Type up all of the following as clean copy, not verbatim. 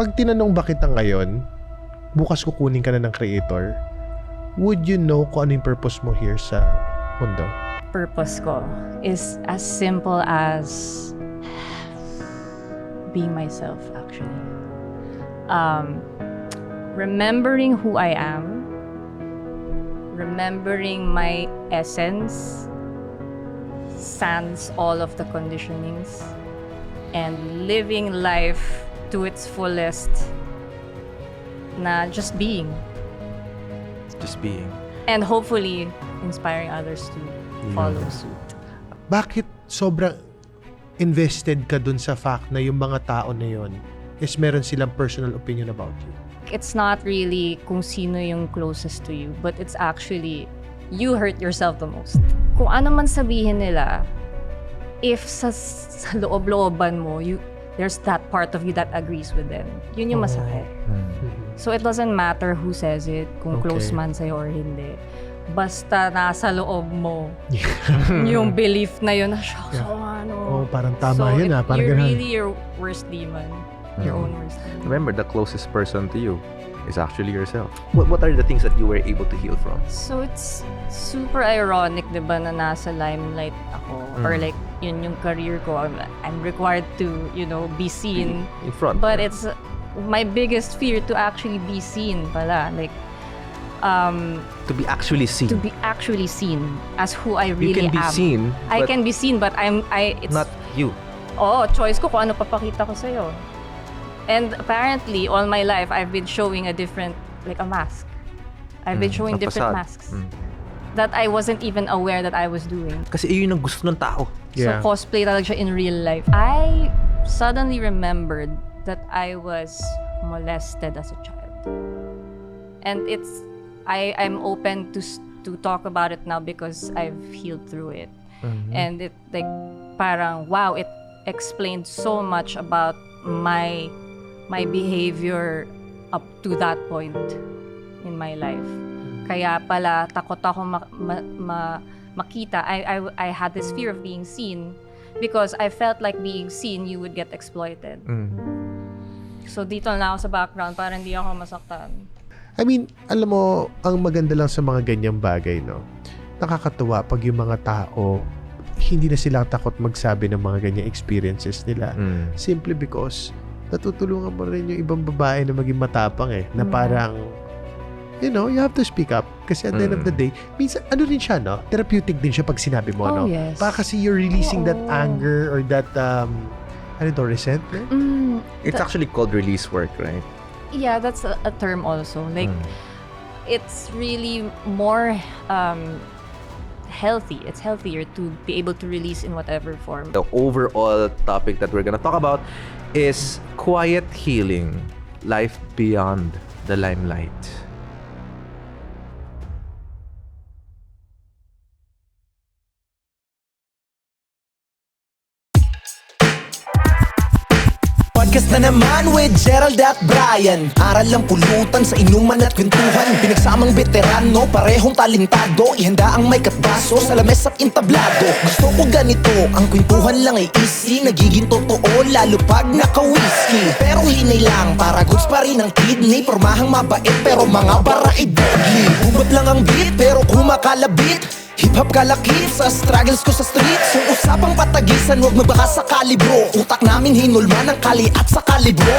pag tinanong ba kita ngayon, bukas kukunin ka na ng creator, would you know kung ano yung purpose mo here sa mundo? Purpose ko is as simple as being myself, actually. Remembering who I am, remembering my essence, sans all of the conditionings, and living life to its fullest, na just being. Just being. And hopefully, inspiring others to follow suit. Bakit sobrang invested ka dun sa fact na yung mga tao na yun is meron silang personal opinion about you? It's not really kung sino yung closest to you, but it's actually you hurt yourself the most. Kung ano man sabihin nila, if sa loob-looban mo, there's that part of you that agrees with them. Yun yung masakit. So it doesn't matter who says it, kung close man sa'yo or hindi. Basta nasa loob mo yung belief na yun, Oh, parang tama yun parang you're ganun. really your worst demon. Your own worst demon. Remember, the closest person to you is actually yourself. What are the things that you were able to heal from? So it's super ironic, diba, na nasa limelight ako. Or like, yun yung career ko. I'm required to, be seen. In front. But it's my biggest fear to actually be seen pala. Like, to be actually seen. to be actually seen as who I really You can be am. seen, I but can be seen, but it's not you. choice ko kung ano papakita ko sa'yo. And apparently, all my life, I've been showing a different, like a mask. I've been showing a different facade. masks that I wasn't even aware that I was doing. Kasi yun ang gusto ng tao. Yeah. So cosplay talaga siya in real life. I suddenly remembered that I was molested as a child. And I'm open to talk about it now because I've healed through it. And it parang wow, it explained so much about my behavior up to that point in my life. Kaya pala takot ako makita. I had this fear of being seen because I felt like being seen you would get exploited. So dito na ako sa background para hindi ako masaktan. I mean, alam mo, ang maganda lang sa mga ganyang bagay, no? Nakakatuwa pag yung mga tao, hindi na sila takot magsabi ng mga ganyang experiences nila. Simply because, natutulungan mo rin yung ibang babae na maging matapang na parang, you have to speak up. Kasi at the end of the day, minsan, ano rin siya, no? Therapeutic din siya pag sinabi mo, no? Yes. Para kasi you're releasing that anger or that, resentment. It's actually called release work, right? Yeah, that's a term also. Like, it's really more healthy. It's healthier to be able to release in whatever form. The overall topic that we're gonna talk about is quiet healing, life beyond the limelight. Podcast na naman with Gerald at Brian. Aral lang pulutan sa inuman at kwentuhan. Pinagsamang veterano, parehong talentado. Ihanda ang mic at baso sa lamesa at entablado. Gusto ko ganito, ang kwentuhan lang ay easy. Nagiging totoo, lalo pag naka-whiskey. Pero hinay lang, para goods pa rin ang kidney. Pormahang mabait, pero mga bara ay deadly. Hubat lang ang beat, pero kumakalabit. Hip-hop kalakip sa struggles ko sa streets. Kung usapang patagisan, huwag magbaka sa kalibro. Utak namin hinulman ng kali at sa kalibro.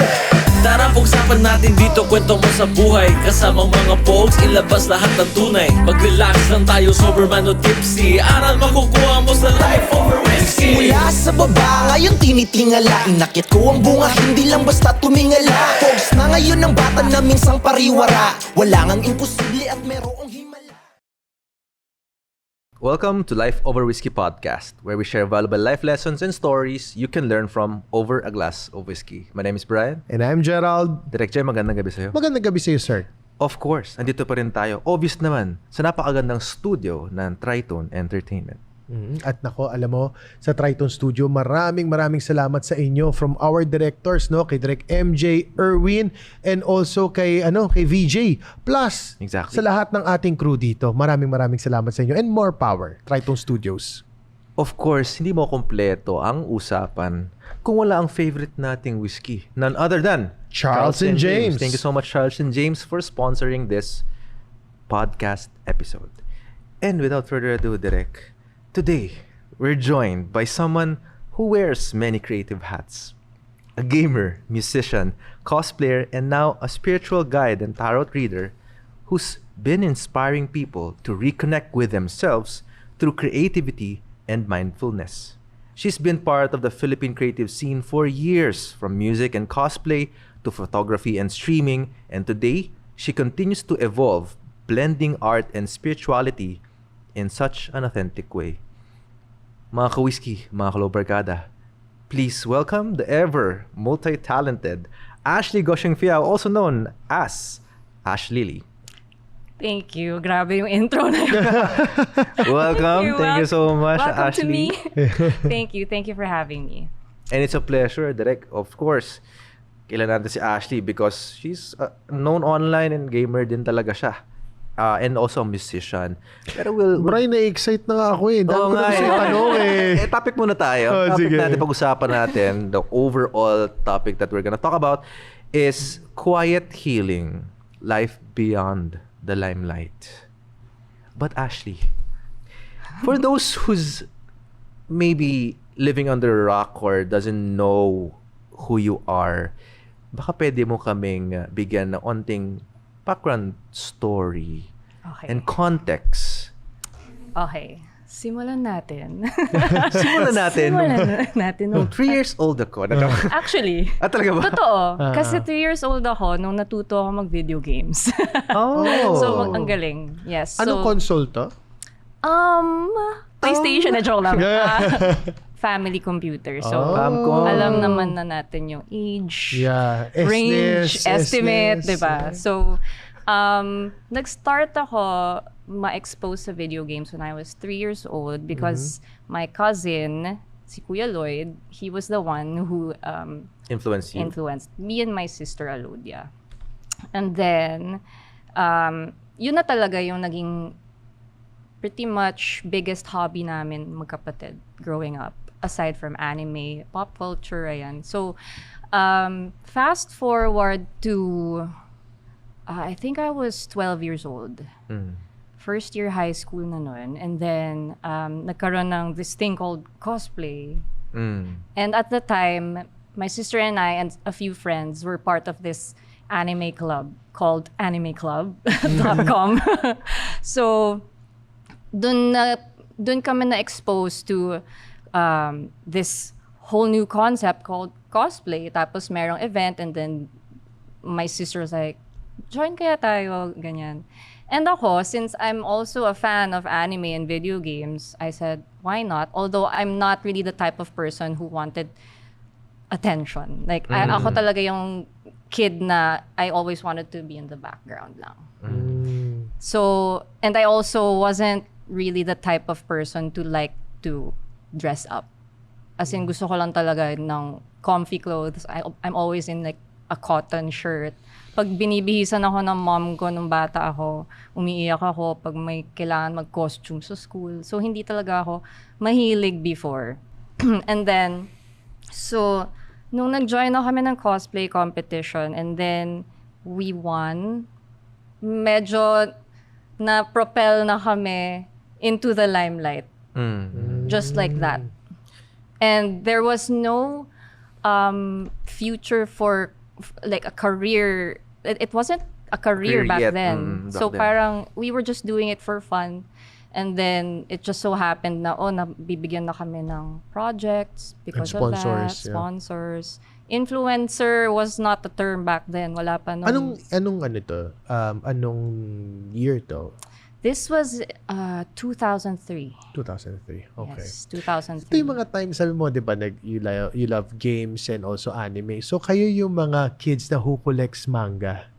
Tara pag-usapan natin dito, kwento mo sa buhay. Kasamang mga folks, ilabas lahat ng tunay. Mag-relax lang tayo, sober man o tipsy. Aral makukuha mo sa Life Over Whiskey. Mula sa baba, ngayon tinitingala. Inakit ko ang bunga, hindi lang basta tumingala. Folks na ngayon ang bata na minsang pariwara. Wala ngang imposible at merong himala. Welcome to Life Over Whiskey Podcast, where we share valuable life lessons and stories you can learn from over a glass of whiskey. My name is Brian. And I'm Gerald. Direk Jay, magandang gabi sa'yo. Magandang gabi sa'yo, sir. Of course, andito pa rin tayo. Obvious naman, sa napakagandang studio ng Triton Entertainment. At nako, alam mo, sa Triton Studio, maraming salamat sa inyo from our directors, no? Kay Direk MJ, Erwin, and also kay VJ. Plus, Exactly. sa lahat ng ating crew dito, maraming salamat sa inyo. And more power, Triton Studios. Of course, hindi mo kompleto ang usapan kung wala ang favorite nating whiskey. None other than Charles and James. Thank you so much, Charles and James, for sponsoring this podcast episode. And without further ado, Direk, today we're joined by someone who wears many creative hats. A gamer, musician, cosplayer, and now a spiritual guide and tarot reader who's been inspiring people to reconnect with themselves through creativity and mindfulness. She's been part of the Philippine creative scene for years, from music and cosplay to photography and streaming, and today, she continues to evolve, blending art and spirituality in such an authentic way. Mga ka-whiskey, mga kalobarkada, please welcome the ever multi-talented Ashley Gosheng Fiao, also known as Ash Lily. Thank you. Grabe yung intro na yun. Welcome. Thank you so much, Welcome Ashley. to me. Thank you. Thank you for having me. And it's a pleasure, Direk. Of course, kailan natin si Ashley because she's known online and gamer din talaga siya. And also a musician. Pero Brian, na-excite na nga ako eh. Dami ko na gusto itanong eh. Topic muna tayo. Topic Sige. natin, pag-usapan natin, the overall topic that we're gonna talk about is quiet healing, life beyond the limelight. But Ashley, for those who's maybe living under a rock or doesn't know who you are, baka pwede mo kaming bigyan ng onting background story Okay. and context. Okay. Simulan natin. Simulan natin. Simulan natin. Nung 3 years old ako. Actually, Talaga ba? totoo. Kasi 3 years old ako nung natuto ako mag-video games. Oh. So, ang galing. Yes. Anong So, console to? PlayStation na joke lang. Yeah. Family computer. So, Famicom. alam naman na natin yung age, Yeah. range, SNES, estimate, SNES, diba? yeah. So, nag-start ako ma-expose sa video games when I was 3 years old because my cousin, si Kuya Lloyd, he was the one who Influence you. influenced me and my sister Alodia. And then, yun na talaga yung naging pretty much biggest hobby namin magkapatid growing up, aside from anime, pop culture, ayan. So, fast forward to, I think I was 12 years old. First year high school na nun. And then, nagkaroon ng this thing called cosplay. And at the time, my sister and I and a few friends were part of this anime club called animeclub.com. So, dun kami na-expose to this whole new concept called cosplay. Tapos merong event and then my sister was like, join kaya tayo, ganyan. And ako, since I'm also a fan of anime and video games, I said, why not? Although I'm not really the type of person who wanted attention. Like, ako talaga yung kid na I always wanted to be in the background lang. So, and I also wasn't really the type of person to like to dress up. As in, gusto ko lang talaga ng comfy clothes. I'm always in like a cotton shirt. Pag binibihisan ako ng mom ko nung bata ako, umiiyak ako pag may kailangan mag-costume sa school. So, hindi talaga ako mahilig before. And then, so, nung nag-join na kami ng cosplay competition and then we won, medyo na-propel na kami into the limelight. Just like that. And there was no future for like a career. It wasn't a career back yet. then. Back So then. parang we were just doing it for fun. And then it just so happened na nabibigyan na kami ng projects because And of that. sponsors, yeah. Sponsors. Influencer was not the term back then. Wala pa nung... Anong ano to? Anong year to? This was 2003. 2003. Okay. Yes, 2003. Ito yung mga times, sabi mo, di ba, you love games and also anime. So, kayo yung mga kids na who collects manga.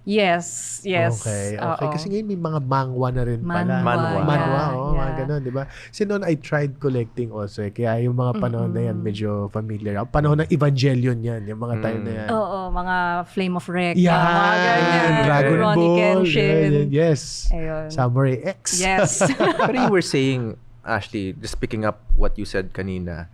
Yes. Okay. Oo. Kasi ngayon may mga mangwa na rin pala. Manhwa, Manhwa, yeah, mga ganun, di ba? Kasi noon, I tried collecting also. Kaya yung mga panahon na yan, medyo familiar. Panahon ng Evangelion yan, yung mga time na yan. Oo, mga Flame of Recca, Yan! mga ganyan. Dragon Ronnie Ball. Kenshin. Yan. Yes. Ayun. Samurai X. Yes. Pero you were saying, Ashley, just picking up what you said kanina,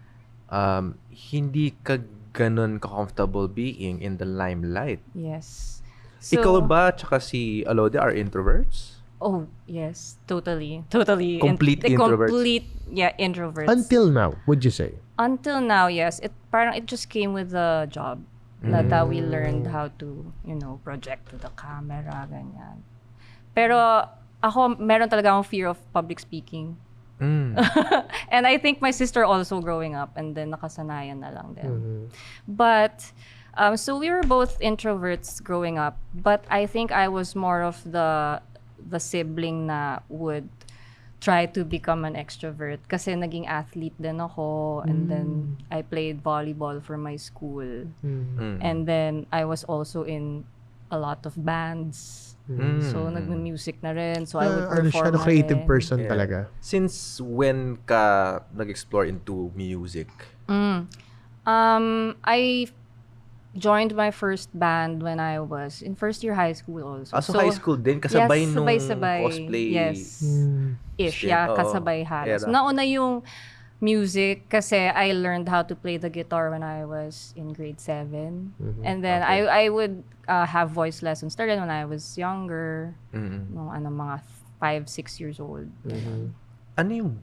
hindi ka ganun ka-comfortable being in the limelight. Yes. Ikaw ba tsaka si Alode are introverts? Oh, yes. Totally. Complete introverts? Complete, introverts. Until now, would you say? Until now, yes. It just came with the job. That we learned how to, project to the camera, ganyan. Pero ako, meron talaga akong fear of public speaking. And I think my sister also growing up, and then nakasanayan na lang din. But, so we were both introverts growing up, but I think I was more of the sibling na would try to become an extrovert kasi naging athlete din ako, and then I played volleyball for my school. And then I was also in a lot of bands. So nag-music na rin. So I would perform na creative rin. person talaga. Since when ka nag-explore into music? I joined my first band when I was in first year high school also. So high school din? Kasabay yes, nung sabay-sabay. cosplay? Yes. Ish, shit, yeah, oo. kasabay halos. Era. Nauna yung music kasi I learned how to play the guitar when I was in grade 7. And then Okay. I would have voice lessons started when I was younger. Nung mga 5-6 years old. Ano yung,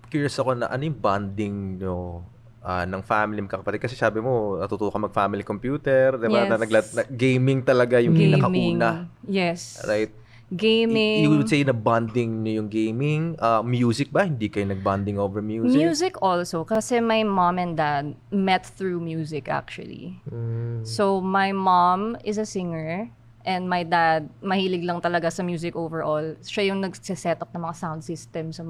curious ako na, ano yung bonding nyo ng family magkakapatid? Kasi sabi mo, natututo ka mag-family computer, diba? Yes. Gaming talaga yung pinakauna. Yes. Right? Gaming. You would say na bonding nyo yung gaming. Music ba? Hindi kayo nag-bonding over music? Music also, kasi my mom and dad met through music actually. So my mom is a singer, and my dad, mahilig lang talaga sa music overall. Siya yung nag-set up ng mga sound system. So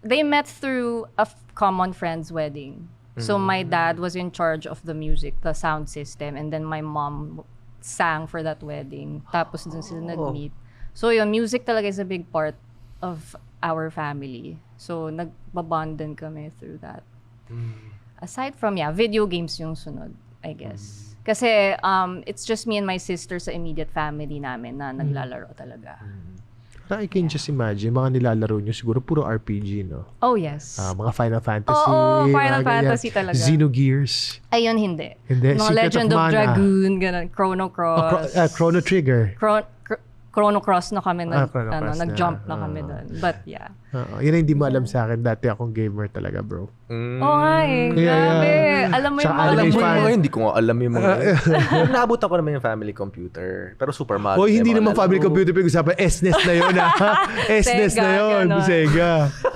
they met through a common friend's wedding. So my dad was in charge of the music, the sound system, and then my mom sang for that wedding. Tapos dun sila nag-meet. So yun, music talaga is a big part of our family. So nagbabond din kami through that. Aside from, video games yung sunod, I guess. Kasi it's just me and my sister sa immediate family namin na naglalaro talaga. I can just imagine, mga nilalaro nyo siguro puro RPG, no? Oh, yes. Mga Final Fantasy. Oo, Final mga ganyan. Fantasy talaga. Xenogears. Ayun, hindi. Hindi. Mga Secret Legend of of Mana. Dragoon, ganun. Chrono Cross. Chrono Trigger. Chrono Cross na kami, Chrono Cross nag-jump na. na kami doon. But yeah. Yun ang hindi mo alam sa akin. Dati akong gamer talaga, bro. Oo nga eh. Grabe. Alam mo yung Tsaka mga Alam anime mo fan. yung hindi ko nga alam yung mga... Naabot ako naman yung family computer. Pero Super Mario. Hoy, hindi yung mga naman family lalaro. computer pinag-usapan. SNES na yun, ha? SNES na Sega, yun. ganon. Sega.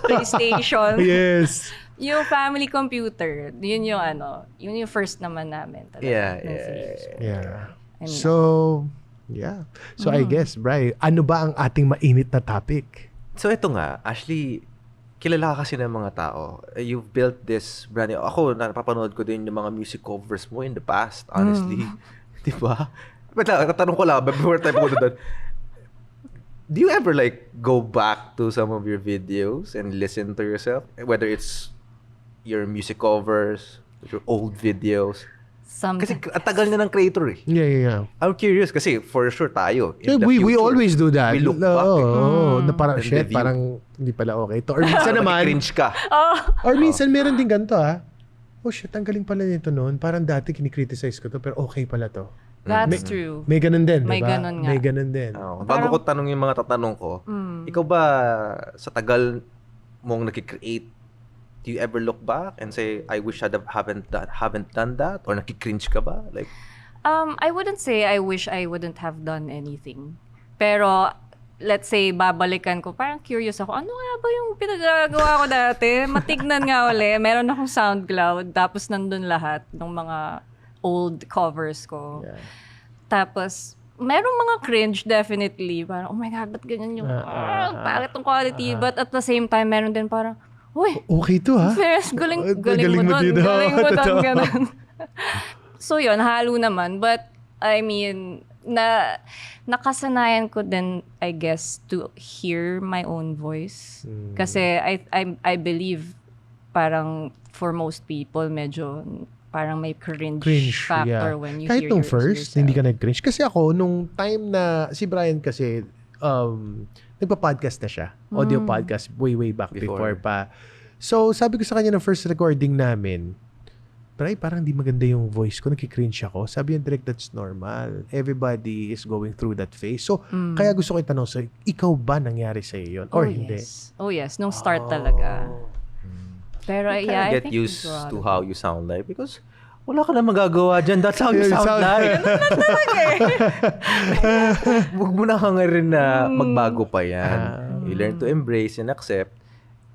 PlayStation. Yes. Yung family computer, yun yung first naman namin talaga. Yeah. I mean, So, yeah. So, I guess, Bri, ano ba ang ating mainit na topic? So ito nga, Ashley, kilala ka kasi ng mga tao. You've built this brand new. Ako, napapanood ko din yung mga music covers mo in the past, honestly. Di ba? But tatanong ko lang, before tayo pumunta doon, do you ever go back to some of your videos and listen to yourself? Whether it's your music covers, your old videos. Kasi ang tagal na ng creator eh. Yeah. I'm curious kasi for sure tayo. In the We future, always do that. We look back. Na parang, And shit, review. parang hindi pala okay to. Or minsan naman, cringe ka. or minsan meron din ganito, ha? Oh shit, ang galing pala nito noon. Parang dati kinikriticize ko to, pero okay pala to. That's true. May ganun din, May diba? ganun nga. May ganun din. Bago ko tanong yung mga tatanong ko, ikaw ba sa tagal mong nakikreate, do you ever look back and say, I wish I haven't done that? Or nakikringe ka ba? I wouldn't say I wish I wouldn't have done anything. Pero, let's say, babalikan ko, parang curious ako, ano nga ba yung pinagagawa ko dati? Matignan nga uli. Meron akong SoundCloud, tapos nandun lahat ng mga old covers ko. Yeah. Tapos, merong mga cringe, definitely. Parang, oh my God, ba't ganyan yung, pangit ang quality. But at the same time, meron din parang, uy, Okay to, ha? Ferris, galing mo dito. doon. Galing mo Totoo. doon, ganun. So yun, halo naman. But, I mean, nakasanayan ko din, I guess, to hear my own voice. Kasi I believe, parang for most people, medyo parang may cringe factor when you Kahit hear nung first, yourself. hindi ka nag-cringe. Kasi ako, nung time na, si Brian kasi, nagpa-podcast na siya. Audio podcast way back before Before. pa. So, sabi ko sa kanya ng first recording namin, parang di maganda yung voice ko, nakikringe ako. Sabi niya, direct, that's normal. Everybody is going through that phase. So, kaya gusto ko itanong sa'yo, ikaw ba nangyari sa'yo yun? Or hindi? Yes. Oh yes, nung start talaga. Pero You yeah, I get think used sigurado. to how you sound like because wala ka na magagawa dyan. That's how you Yeah, sound sound- like. Huwag mo na rin na magbago pa yan. You learn to embrace and accept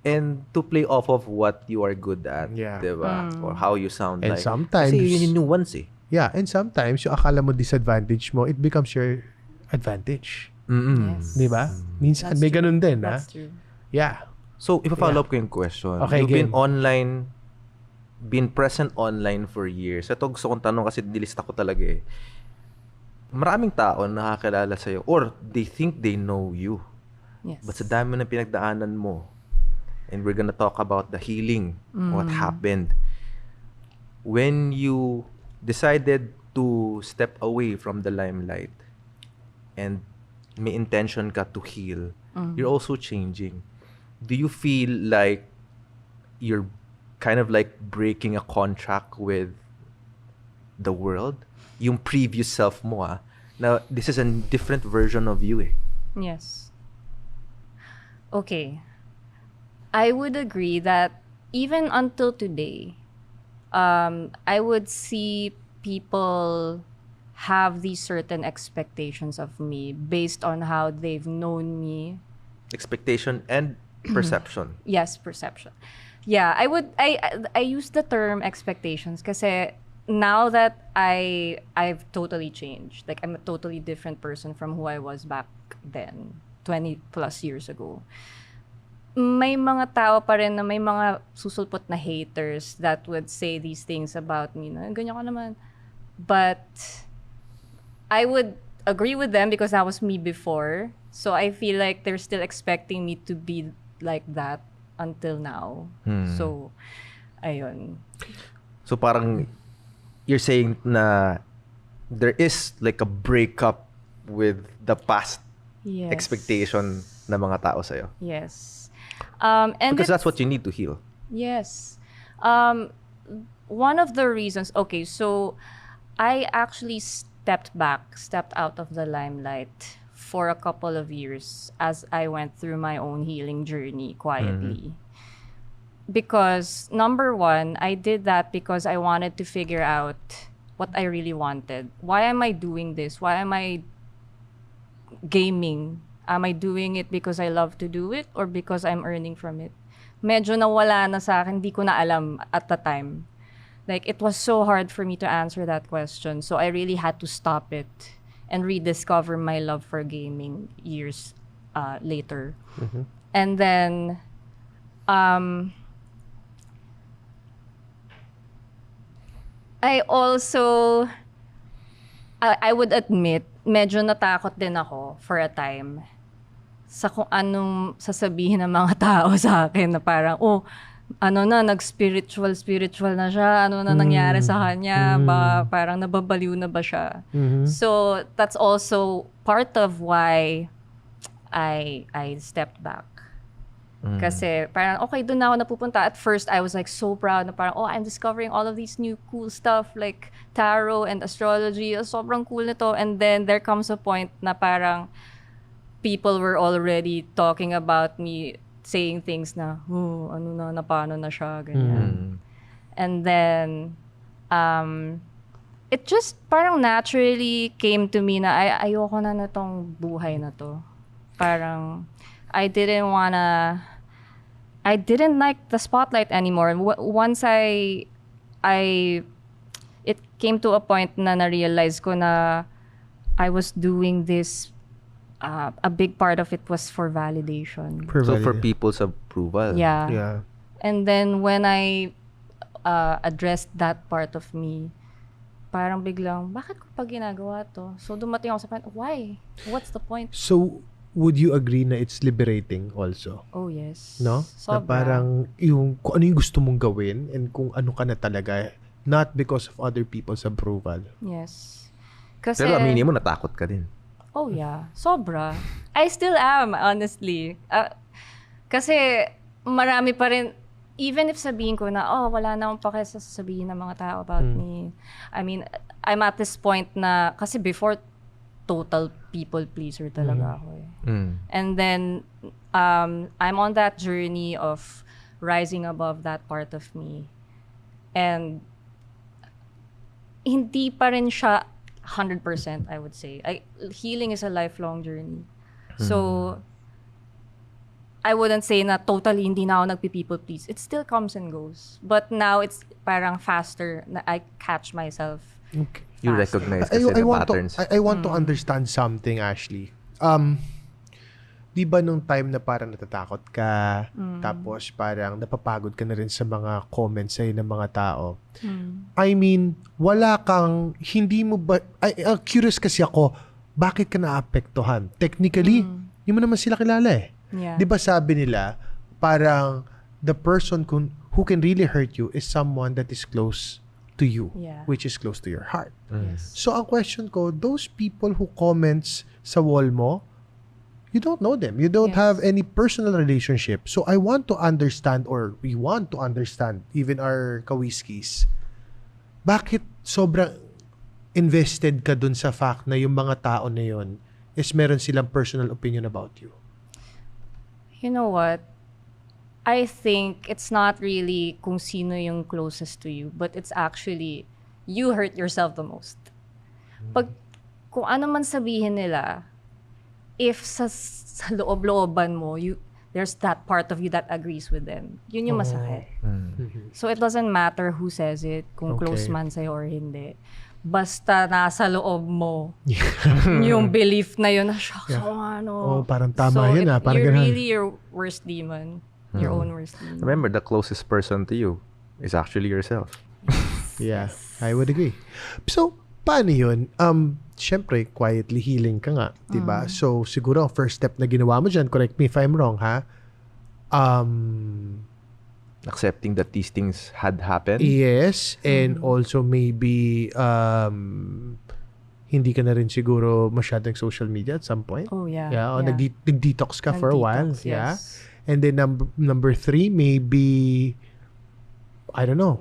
and to play off of what you are good at. Yeah. Diba? Or how you sound And like. sometimes- Kasi yun yung nuance eh. Yeah, and sometimes, yung akala mo disadvantage mo, it becomes your advantage. Yes. Di ba? Minsan, That's may true. ganun din, ha? That's true. Yeah. So, ipa-follow up ko yung question. Okay, You've been game. been present online for years. Ito gusto kong tanong kasi nilista ko talaga eh. Maraming tao nakakilala sa'yo or they think they know you. Yes. But sa dami ng pinagdaanan mo, and we're gonna talk about the healing, what happened. When you decided to step away from the limelight and may intention ka to heal, you're also changing. Do you feel like you're kind of like breaking a contract with the world? Yung previous self mo na this is a different version of you eh. Yes. Okay. I would agree that even until today, I would see people have these certain expectations of me based on how they've known me. Expectation and perception. Yes, perception. Yeah, I use the term expectations kasi now that I've totally changed. Like I'm a totally different person from who I was back then, 20 plus years ago. May mga tao pa rin na may mga susulpot na haters that would say these things about me. Na, ganyan ka naman. But I would agree with them because that was me before. So I feel like they're still expecting me to be like that until now. So, ayun. So parang you're saying na there is like a breakup with the past Yes. expectation ng mga tao sa'yo. Yes. And Because it's- that's what you need to heal. Yes. One of the reasons, okay, so I actually stepped out of the limelight for a couple of years as I went through my own healing journey quietly. Because number one, I did that because I wanted to figure out what I really wanted. Why am I doing this? Why am I gaming? Am I doing it because I love to do it or because I'm earning from it? Medyo nawala na sa akin, hindi ko na alam at the time. Like, it was so hard for me to answer that question. So I really had to stop it and rediscover my love for gaming years later. And then, I also, I would admit, medyo natakot din ako for a time sa kung anong sasabihin ng mga tao sa akin na parang, oh, ano na, nag-spiritual na siya, ano na nangyari sa kanya, ba, parang nababaliw na ba siya. So, that's also part of why I stepped back. Kasi parang, okay, doon na ako napupunta. At first, I was like so proud na parang, oh, I'm discovering all of these new cool stuff like tarot and astrology. Oh, sobrang cool nito. And then, there comes a point na parang people were already talking about me, saying things na, oh, ano na, paano na siya, ganyan. And then, it just parang naturally came to me na, ayoko na tong buhay na to. Parang, I didn't like the spotlight anymore. Once it came to a point na na-realize ko na I was doing this, a big part of it was for validation. So for people's approval. Yeah. Yeah. And then when I addressed that part of me, parang biglang, bakit ko pa ginagawa to? So dumating ako sa point, why? What's the point? So, would you agree na it's liberating also? Oh, yes. No? Na Sobra. parang yung kung ano yung gusto mong gawin and kung ano ka na talaga, not because of other people's approval. Yes. Kasi, Pero aminin mo, natakot ka din. oh yeah, sobra. I still am, honestly. Kasi marami pa rin, even if sabihin ko na, wala na akong pake sa sasabihin ng mga tao about me. I mean, I'm at this point na, kasi before, total people pleaser talaga ako eh. And then, I'm on that journey of rising above that part of me. And hindi pa rin siya 100%, I would say. Healing is a lifelong journey. So, I wouldn't say na totally hindi na ako nagpi-people please. It still comes and goes. But now, it's parang faster na I catch myself. Okay. You faster. recognize kasi the patterns. I want to understand something, Ashley. Di ba nung time na parang natatakot ka, tapos parang napapagod ka na rin sa mga comments sa'yo ng mga tao. I mean, wala kang, hindi mo ba, curious kasi ako, bakit ka naapektuhan? Technically, hindi mo naman sila kilala eh. Yeah. Di ba sabi nila, parang the person who can really hurt you is someone that is close to you, Yeah. which is close to your heart. Yes. So, ang question ko, those people who comments sa wall mo, you don't know them. You don't Yes. have any personal relationship. So, I want to understand, or we want to understand, even our kawiskis, bakit sobrang invested ka dun sa fact na yung mga tao na yun is meron silang personal opinion about you? You know what? I think it's not really kung sino yung closest to you, but it's actually you hurt yourself the most. Pag kung ano man sabihin nila, if sa loob-looban mo, there's that part of you that agrees with them. Yun yung masakit. So it doesn't matter who says it, kung close Okay. man sa'yo or hindi. Basta nasa loob mo yung belief na yun, shucks, ano. Parang tama So yun parang you're ganun. really your worst demon. Your own worst demon. Remember, the closest person to you is actually yourself. Yeah, I would agree. So, paano yun? Siyempre, quietly healing ka nga, diba? So, siguro, ang first step na ginawa mo dyan, correct me if I'm wrong, ha? Accepting that these things had happened. Yes, and also maybe, hindi ka na rin siguro masyadong social media at some point. Oh, yeah. Yeah, o yeah. nag-detox ka for a while. Nag-detox, Yeah. yes. And then number 3, maybe, I don't know,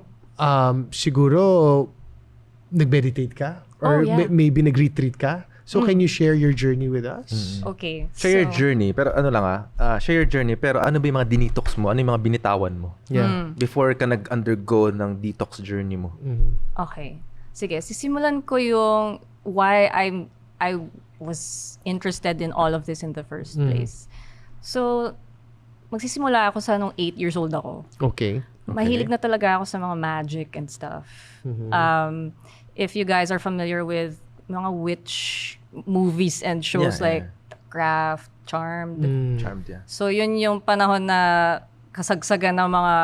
siguro, nag-meditate ka? Or yeah. maybe nag-retreat ka? So, can you share your journey with us? Okay. Share your so- journey, pero ano lang share your journey, pero ano ba yung mga dinetox mo? Ano yung mga binitawan mo? Yeah. Before ka nag-undergo ng detox journey mo. Okay. Sige, sisimulan ko yung why I was interested in all of this in the first place. So, magsisimula ako sa nung 8 years old ako. Okay. Mahilig na talaga ako sa mga magic and stuff. If you guys are familiar with mga witch movies and shows Yeah, like The Craft, Charmed. Charmed, yeah. So, yun yung panahon na kasagsagan ng mga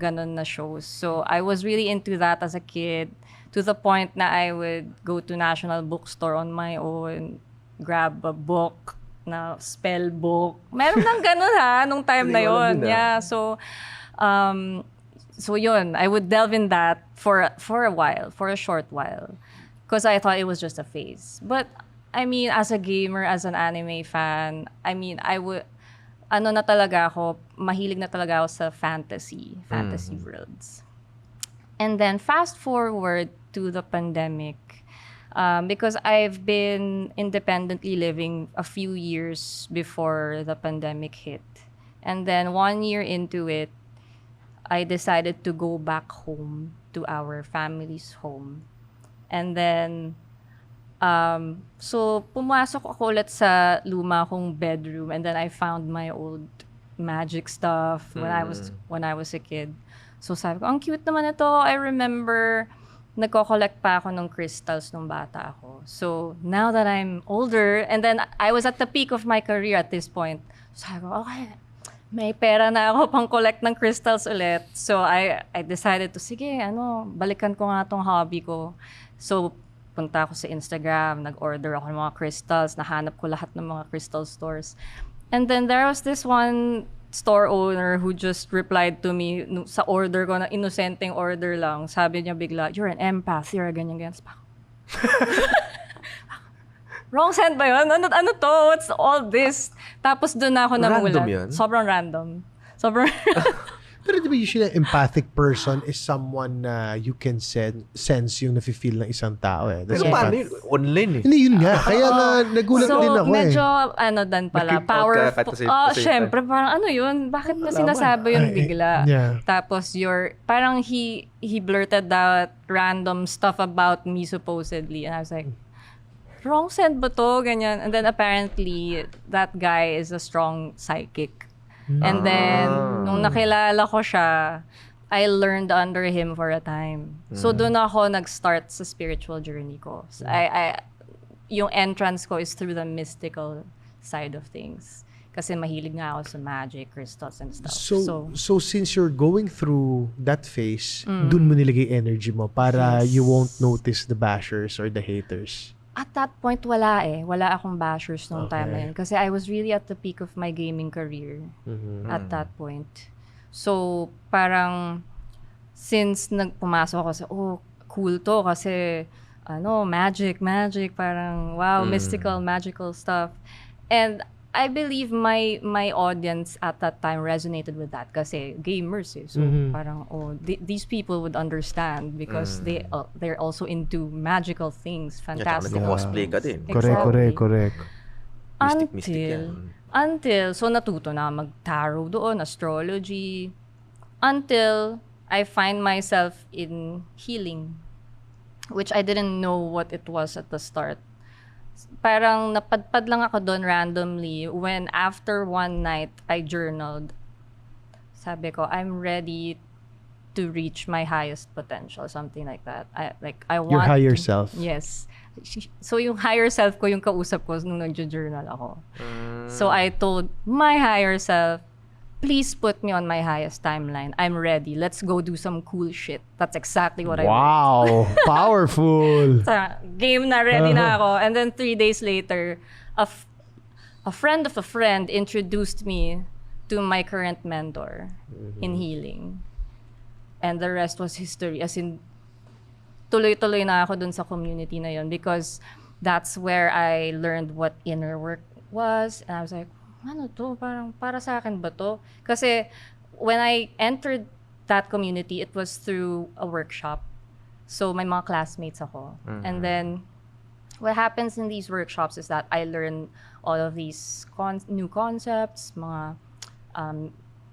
ganun na shows. So, I was really into that as a kid to the point na I would go to National Bookstore on my own, grab a book na spell book. Meron nang ganun nung time na yun. Yeah, so yun, I would delve in that for a while, for a short while. Because I thought it was just a phase. But, I mean, as a gamer, as an anime fan, I mean, na talaga ako, mahilig na talaga ako sa fantasy worlds. And then, fast forward to the pandemic, because I've been independently living a few years before the pandemic hit. And then, 1 year into it, I decided to go back home to our family's home. And then, so pumasok ako ulit sa luma kong bedroom, and then I found my old magic stuff when I was a kid. So sabi ko, ang cute naman ito. I remember, nagko-collect pa ako ng crystals nung bata ako. So now that I'm older, and then I was at the peak of my career at this point, sabi ko, okay, may pera na ako pang collect ng crystals ulit. So I decided to, sige, balikan ko nga tong hobby ko. So punta ako sa Instagram, nag-order ako ng mga crystals, nahanap ko lahat ng mga crystal stores. And then there was this one store owner who just replied to me sa order ko, na inosenteng order lang. Sabi niya bigla, you're an empath, you're a ganyan-ganyan. Wrong send ba yun? Ano to? What's all this? Tapos doon na ako namulat. Random yun? Sobrang random. Sobrang... Pero di ba usually an empathic person is someone na you can sense yung nafe-feel ng isang tao eh. That's Pero Yes. paano yun? Online eh. Hindi, yun nga. Kaya nga, nagulat so, din ako medyo, eh. dan pala, Na-creep out ka powerful. at the same Syempre, parang ano yun? Bakit mo sinasabi yun bigla? Yeah. Tapos, parang he blurted out random stuff about me supposedly. And I was like, wrong send ba to? Ganyan. And then, apparently, that guy is a strong psychic. And then, nung nakilala ko siya, I learned under him for a time. So, doon ako nag-start sa spiritual journey ko. So, yung entrance ko is through the mystical side of things. Kasi mahilig nga ako sa magic, crystals, and stuff. So since you're going through that phase, dun mo nilagay energy mo para Yes. you won't notice the bashers or the haters. At that point, wala eh. Wala akong bashers nung time na Okay. yun. Kasi I was really at the peak of my gaming career at that point. So, parang, since pumasok ako sa, cool to kasi, magic, parang, wow, mystical, magical stuff. And I believe my audience at that time resonated with that kasi gamers eh. So, parang, these people would understand because they're also into magical things, fantastic. Nag-cosplay ka din. Exactly. Correct. Mystic yan. Until, so natuto na mag-tarot doon, astrology, until I find myself in healing, which I didn't know what it was at the start. Parang napadpad lang ako doon randomly when after one night I journaled. Sabi ko, I'm ready to reach my highest potential, something like that. I want Your higher to- self. Yes. So yung higher self ko, yung kausap ko nung nag-journal ako. So I told my higher self, please put me on my highest timeline. I'm ready. Let's go do some cool shit. That's exactly what I want. Wow! Powerful! Sa game na, ready na ako. And then 3 days later, a friend of a friend introduced me to my current mentor in healing. And the rest was history. As in, tuloy-tuloy na ako dun sa community na yun because that's where I learned what inner work was. And I was like, ano to? Parang para sa akin ba to? Kasi when I entered that community, it was through a workshop. So may mga classmates ako. And then what happens in these workshops is that I learn all of these new concepts, mga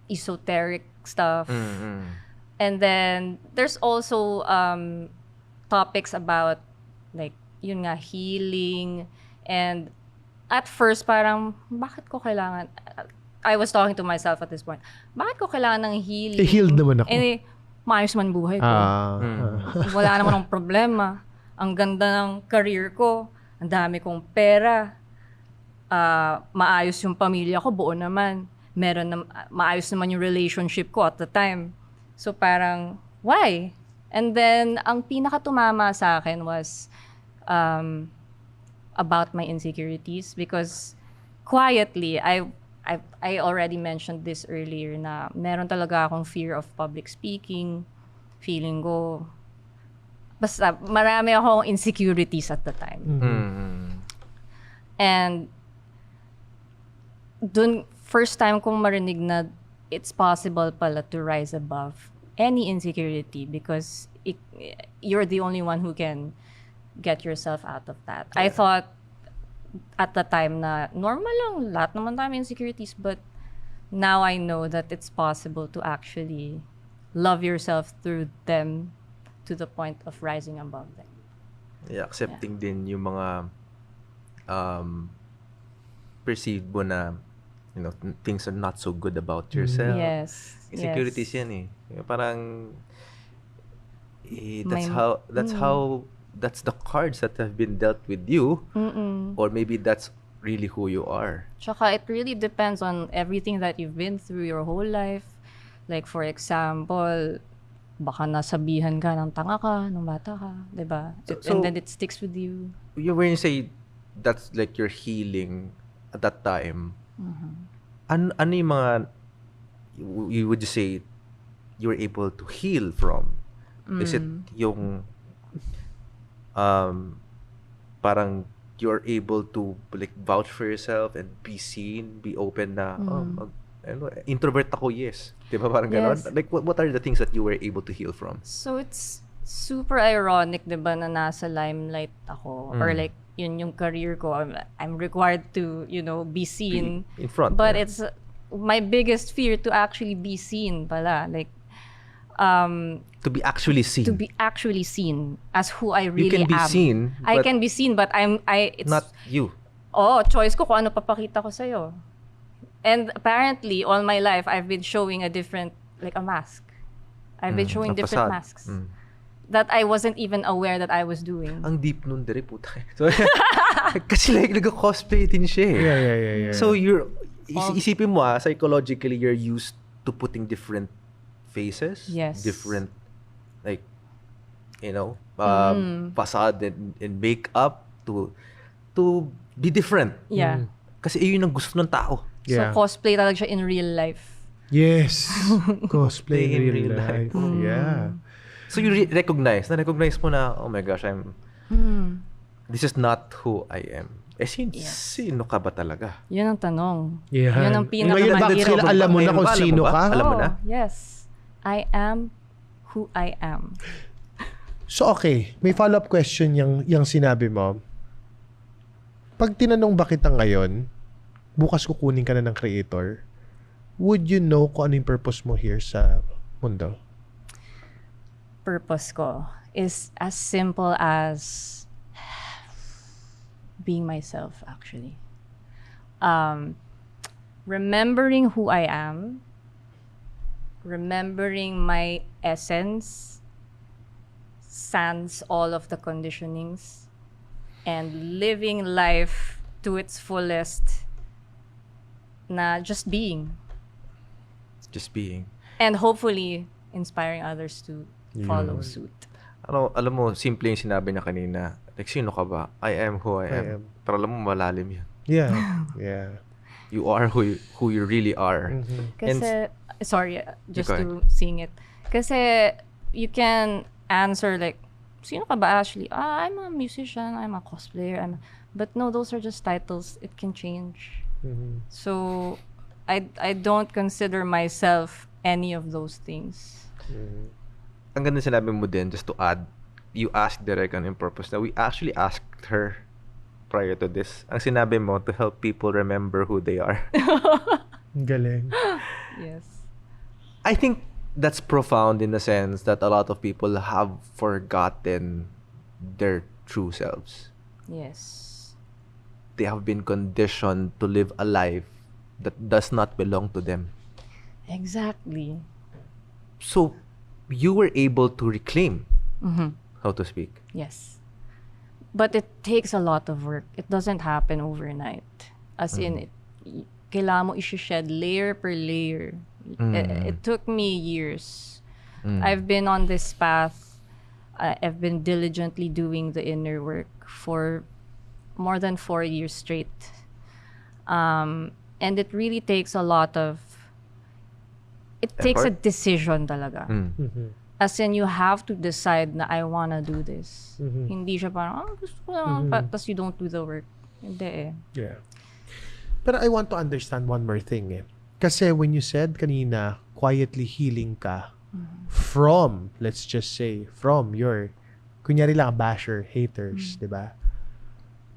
esoteric stuff. And then there's also topics about like yun nga healing, and at first parang bakit ko kailangan, I was talking to myself at this point, bakit ko kailangan ng healing? Healed naman ako. Maayos man buhay ko. Wala naman ng problema. Ang ganda ng career ko. Ang dami kong pera. Maayos yung pamilya ko, buo naman. Maayos naman yung relationship ko at the time. So parang, why? And then, ang pinaka-tumama sa akin was about my insecurities because quietly, I already mentioned this earlier na meron talaga akong fear of public speaking. Feeling ko, basta marami akong insecurities at the time. And dun, first time kong marinig na it's possible pala to rise above any insecurity because you're the only one who can get yourself out of that. I thought at the time na normal lang, lahat naman tayo may insecurities, but now I know that it's possible to actually love yourself through them to the point of rising above them. Yeah, accepting din yung mga perceived mo na things are not so good about yourself. Yes. Insecurities yes. yan eh. Parang that's the cards that have been dealt with you. Or maybe that's really who you are. Tsaka it really depends on everything that you've been through your whole life. Like for example, baka nasabihan ka ng tanga ka nung bata ka, 'di ba? And then it sticks with you. When you say that's like your healing at that time, ano yung mga you would say you were able to heal from? Is it yung parang you're able to like vouch for yourself and be seen, be open na, introvert ako, yes. Di ba parang ganon? Yes. Like, what are the things that you were able to heal from? So it's super ironic, 'di ba, na nasa limelight ako or like yun yung career ko. I'm required to, be seen. In front. But yeah. it's my biggest fear to actually be seen pala. Like To be actually seen. to be actually seen as who I really You can be am. seen, I but can be seen, but it's not you. choice ko kung ano papakita ko sa'yo. And apparently, all my life, I've been showing a different, like a mask. I've been showing a different facade. masks that I wasn't even aware that I was doing. Ang deep nun, dire, puta. So, kasi like, nag-cosplay din siya eh. Yeah. So, isipin mo psychologically, you're used to putting different faces. Yes. Different, like, facade and makeup to be different. Yeah. Kasi yun ang gusto ng tao. Yeah. So, cosplay talaga siya in real life. Yes. Cosplay in In real real life. life. Yeah. So, you recognize mo na, oh my gosh, this is not who I am. Sino ka ba talaga? Yun ang tanong. Yeah. Yun ang Ngayon, bakit pinakamahirap. sila alam mo na kung Alam mo sino ba? ka? Alam mo na? Yes. I am who I am. So, okay. May follow-up question yung sinabi mo. Pag tinanong ba kita ngayon, bukas kukunin ka na ng creator, would you know kung ano yung purpose mo here sa mundo? Purpose ko is as simple as being myself, actually. Remembering who I am, remembering my essence, sans all of the conditionings, and living life to its fullest, na just being. Just being. And hopefully, inspiring others to follow suit. Alam mo, simple yung sinabi na kanina. Like, sino ka ba? I am who I am. am. Pero alam mo, malalim yan. Yeah. You are who you really are. Kasi, sorry, just Go to sing it. Kasi, you can answer like, sino ka ba actually? I'm a musician, I'm a cosplayer, but no, those are just titles. It can change. So, I don't consider myself any of those things. Ang ganda sinabi mo din, just to add, you asked Derek on purpose na we actually asked her prior to this. Ang sinabi mo, to help people remember who they are. Galing. Yes. I think that's profound in the sense that a lot of people have forgotten their true selves. Yes. They have been conditioned to live a life that does not belong to them. Exactly. So, you were able to reclaim, how to speak. Yes. But it takes a lot of work. It doesn't happen overnight. As in, kailangan mo i-shed layer per layer. It took me years. I've been on this path. I've been diligently doing the inner work for more than 4 years straight. And it really takes a lot of... It takes a Effort? decision talaga. As in, you have to decide na I wanna do this. Hindi siya parang, gusto ko lang, tapos you don't do the work. Hindi eh. Yeah. But I want to understand one more thing eh. Kasi when you said kanina, quietly healing ka from, let's just say, from your, kunyari lang, basher, haters, di ba?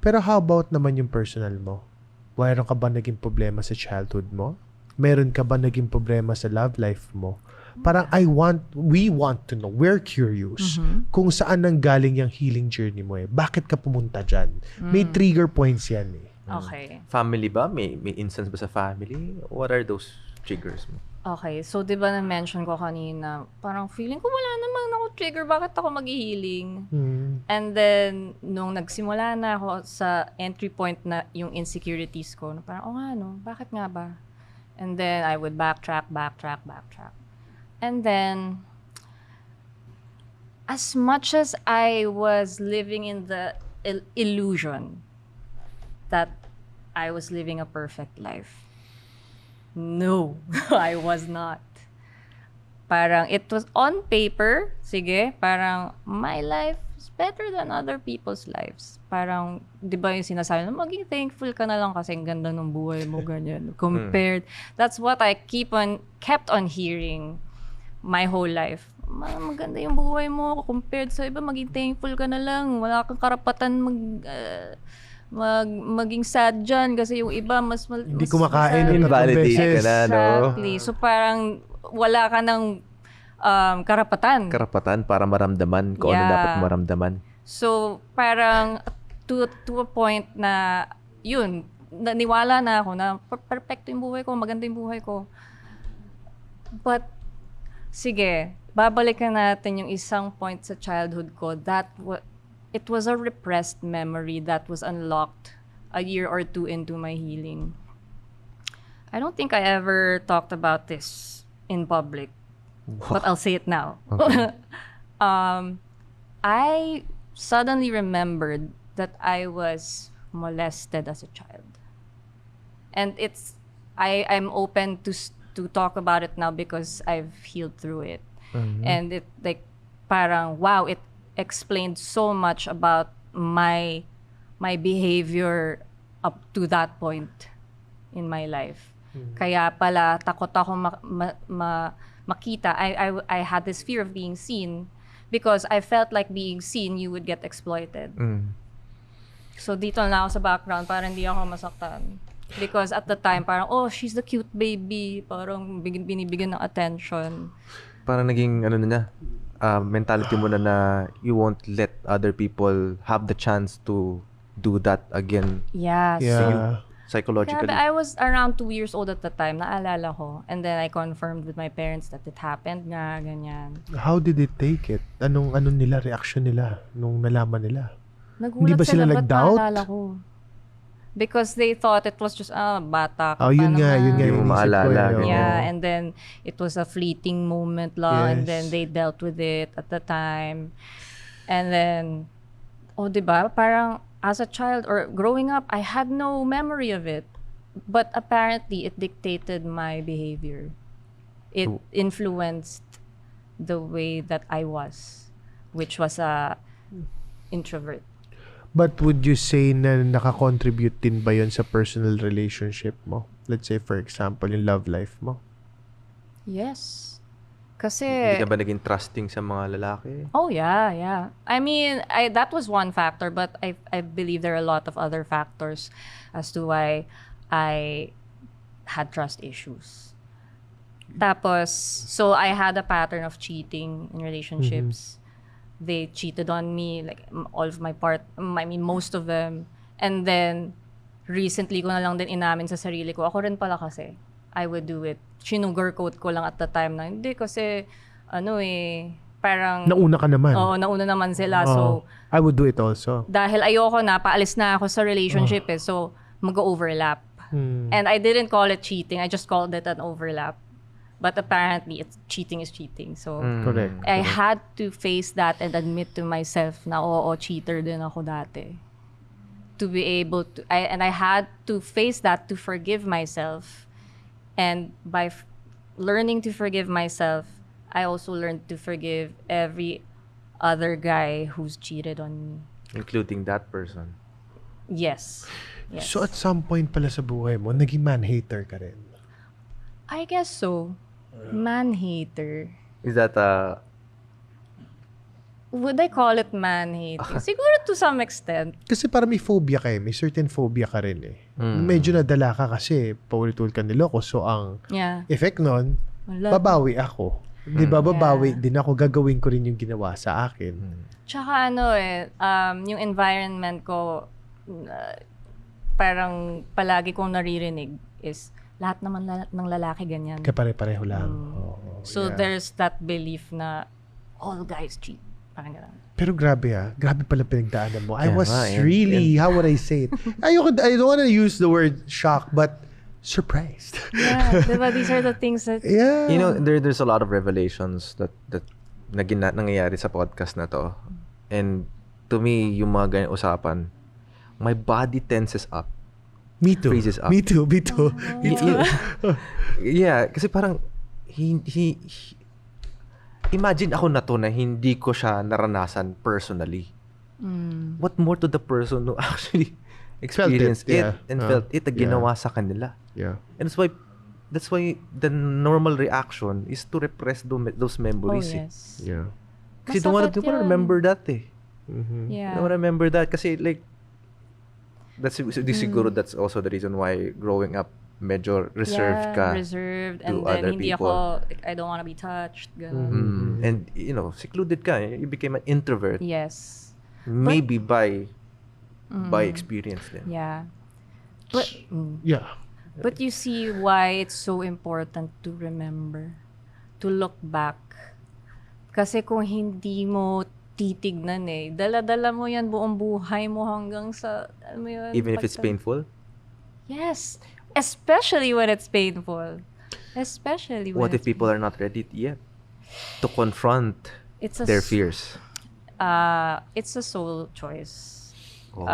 Pero how about naman yung personal mo? Mayroon ka ba naging problema sa childhood mo? Meron ka ba naging problema sa love life mo? Parang we want to know, we're curious kung saan nang galing yung healing journey mo eh. Bakit ka pumunta dyan? May trigger points yan eh. Okay. Family ba? May instance ba sa family? What are those triggers mo? Okay, so di ba na-mention ko kanina, parang feeling ko wala naman ako trigger, bakit ako mag-healing? And then, nung nagsimula na ako sa entry point na yung insecurities ko, na parang, bakit nga ba? And then, I would backtrack. And then, as much as I was living in the illusion that I was living a perfect life, no, I was not. Parang, it was on paper, sige, parang, my life is better than other people's lives. Parang, di ba yung sinasabi na maging thankful ka na lang kasi ang ganda ng buhay mo, ganyan. Compared, that's what I kept on hearing my whole life. Maganda yung buhay mo compared sa iba, maging thankful ka na lang. Wala kang karapatan maging sad dyan kasi yung iba mas Hindi kumakain ng 3 Invalidate beses. ka na, no? Exactly. So parang wala ka ng karapatan. Karapatan para maramdaman kung ano Yeah. dapat maramdaman. So parang to a point na yun, naniwala na ako na perfecto yung buhay ko, maganda yung buhay ko. But sige, babalikan natin yung isang point sa childhood ko it was a repressed memory that was unlocked a year or 2 into my healing. I don't think I ever talked about this in public, but I'll say it now. Okay. I suddenly remembered that I was molested as a child. And I'm open to talk about it now because I've healed through it. And it like parang wow, it explained so much about my behavior up to that point in my life. Kaya pala takot ako makita. I had this fear of being seen because I felt like being seen you would get exploited. So dito na ako sa background para hindi ako masaktan. Because at the time parang she's the cute baby, parang binibigyan ng attention. Parang naging mentality mo na you won't let other people have the chance to do that again. Yeah. Yeah. Psychologically. Grabe, I was around 2 years old at the time, naalala ko. And then I confirmed with my parents that it happened nga, ganyan. How did it take it? Anong nila, reaction nila nung nalaman nila? Nagulat Hindi ba sila ba't nag-doubt? naalala ko? Because they thought it was just, bata ka Oh, yun pa nga, naman. yun nga Hindi mo yung inisip ko. maalala, eh, oo. Yeah, and then it was a fleeting moment lang, and then Yes. they dealt with it at the time. And then, diba, parang as a child or growing up, I had no memory of it. But apparently, it dictated my behavior. It influenced the way that I was, which was a introvert. But would you say na nakakontribute din ba yun sa personal relationship mo? Let's say, for example, yung love life mo. Yes. Kasi... Hindi ka ba naging trusting sa mga lalaki? Oh, yeah. I mean, that was one factor, but I believe there are a lot of other factors as to why I had trust issues. Tapos, so I had a pattern of cheating in relationships. They cheated on me, like all of most of them. And then, recently ko na lang din inamin sa sarili ko, ako rin pala kasi, I would do it. Sinugarcoat ko lang at the time na, hindi kasi, parang... Nauna ka naman. Oo, nauna naman sila. So, I would do it also. dahil ayoko na, paalis na ako sa relationship so mag-overlap. And I didn't call it cheating, I just called it an overlap. But apparently, cheating is cheating. So, Correct. I had to face that and admit to myself na cheater din ako dati. To be able to, and I had to face that to forgive myself. And by learning to forgive myself, I also learned to forgive every other guy who's cheated on me. Including that person. Yes. So at some point pala sa buhay mo, naging man-hater ka rin. I guess so. Man-hater. Is that Would I call it man-hating? Siguro to some extent. Kasi parang may phobia ka eh. May certain phobia ka rin eh. Medyo nadala ka kasi paulit-ulit ka niloko. So ang Yeah. effect nun, Wala. babawi ako. Di ba? Babawi din ako. Gagawin ko rin yung ginawa sa akin. Tsaka yung environment ko, parang palagi kong naririnig is lahat naman ng lalaki ganyan. Kapare-pareho lang. So there's that belief na all guys cheat. Parang ganun. Pero grabe grabe pala pinagdaanan mo. I Yeah, was and- really, how would I say it? I don't want to use the word shock, but surprised. Yeah, diba? These are the things that... Yeah. You know, there's a lot of revelations that nangyayari sa podcast na to. And to me, yung mga ganyan usapan, my body tenses up. Me too. Freezes up. Me too. Yeah, kasi parang imagine ako na to na hindi ko siya naranasan personally. What more to the person who actually experienced it, yeah. and felt it na ginawa sa kanila. Yeah. And that's why the normal reaction is to repress those Oh, memories. yes. Yeah. Kasi don't wanna Masakit yan. remember that eh. Yeah. Don't wanna remember that kasi like siguro that's also the reason why growing up medyo reserved ka. Reserved. to And then, other hindi people. ako, like, I don't wanna be touched. Ganun. And secluded ka. You became an introvert. Yes. Maybe by experience din. Yeah. But, Yeah. but you see why it's so important to remember, to look back. Kasi kung hindi mo titignan dala-dala mo yan buong buhay mo hanggang sa, alam mo yun, Even if it's painful? Yes. Especially when it's painful. Especially when What if it's people are not ready yet to confront It's a their fears? It's a soul choice. Soul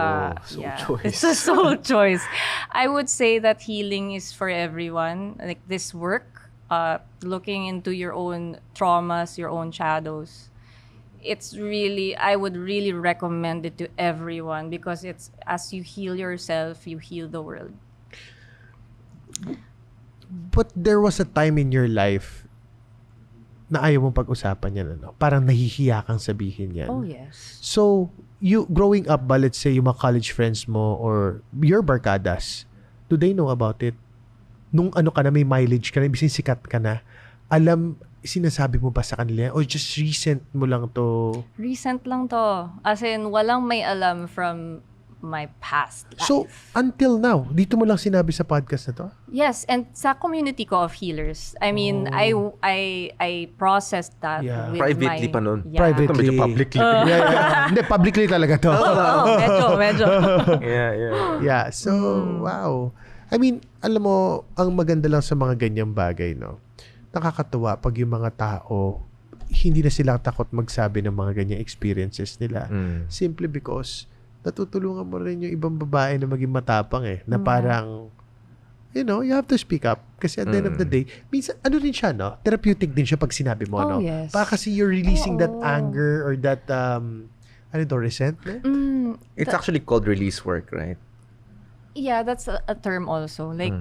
choice. It's a soul choice. I would say that healing is for everyone. Like this work, looking into your own traumas, your own shadows. I would really recommend it to everyone because it's as you heal yourself, you heal the world. But there was a time in your life na ayaw mong pag-usapan yan, ano? Parang nahihiya kang sabihin yan. Oh, yes. So, you growing up ba, let's say, yung mga college friends mo or your barkadas, do they know about it? Nung ano ka na, may mileage ka na, ibig sabihin sikat ka na, sinasabi mo ba sa kanila? Or just recent mo lang to? Recent lang to. As in, walang may alam from my past life. So, until now, dito mo lang sinabi sa podcast na to? Yes, and sa community ko of healers. I mean, I processed that Yeah. with Privately my... pa nun. Yeah. Privately. Medyo publicly. Yeah. Hindi, publicly talaga to. Medyo. Yeah. Yeah. So, wow. I mean, alam mo, ang maganda lang sa mga ganyang bagay, no? Nakakatuwa pag yung mga tao, hindi na sila takot magsabi ng mga ganyang experiences nila. Simply because, natutulungan mo rin yung ibang babae na maging matapang na parang, you have to speak up. Kasi at the end of the day, minsan, ano rin siya, no? Therapeutic din siya pag sinabi mo, no? Yes. Para kasi you're releasing that anger or that, resentment. It's actually called release work, right? Yeah, that's a term also. Like,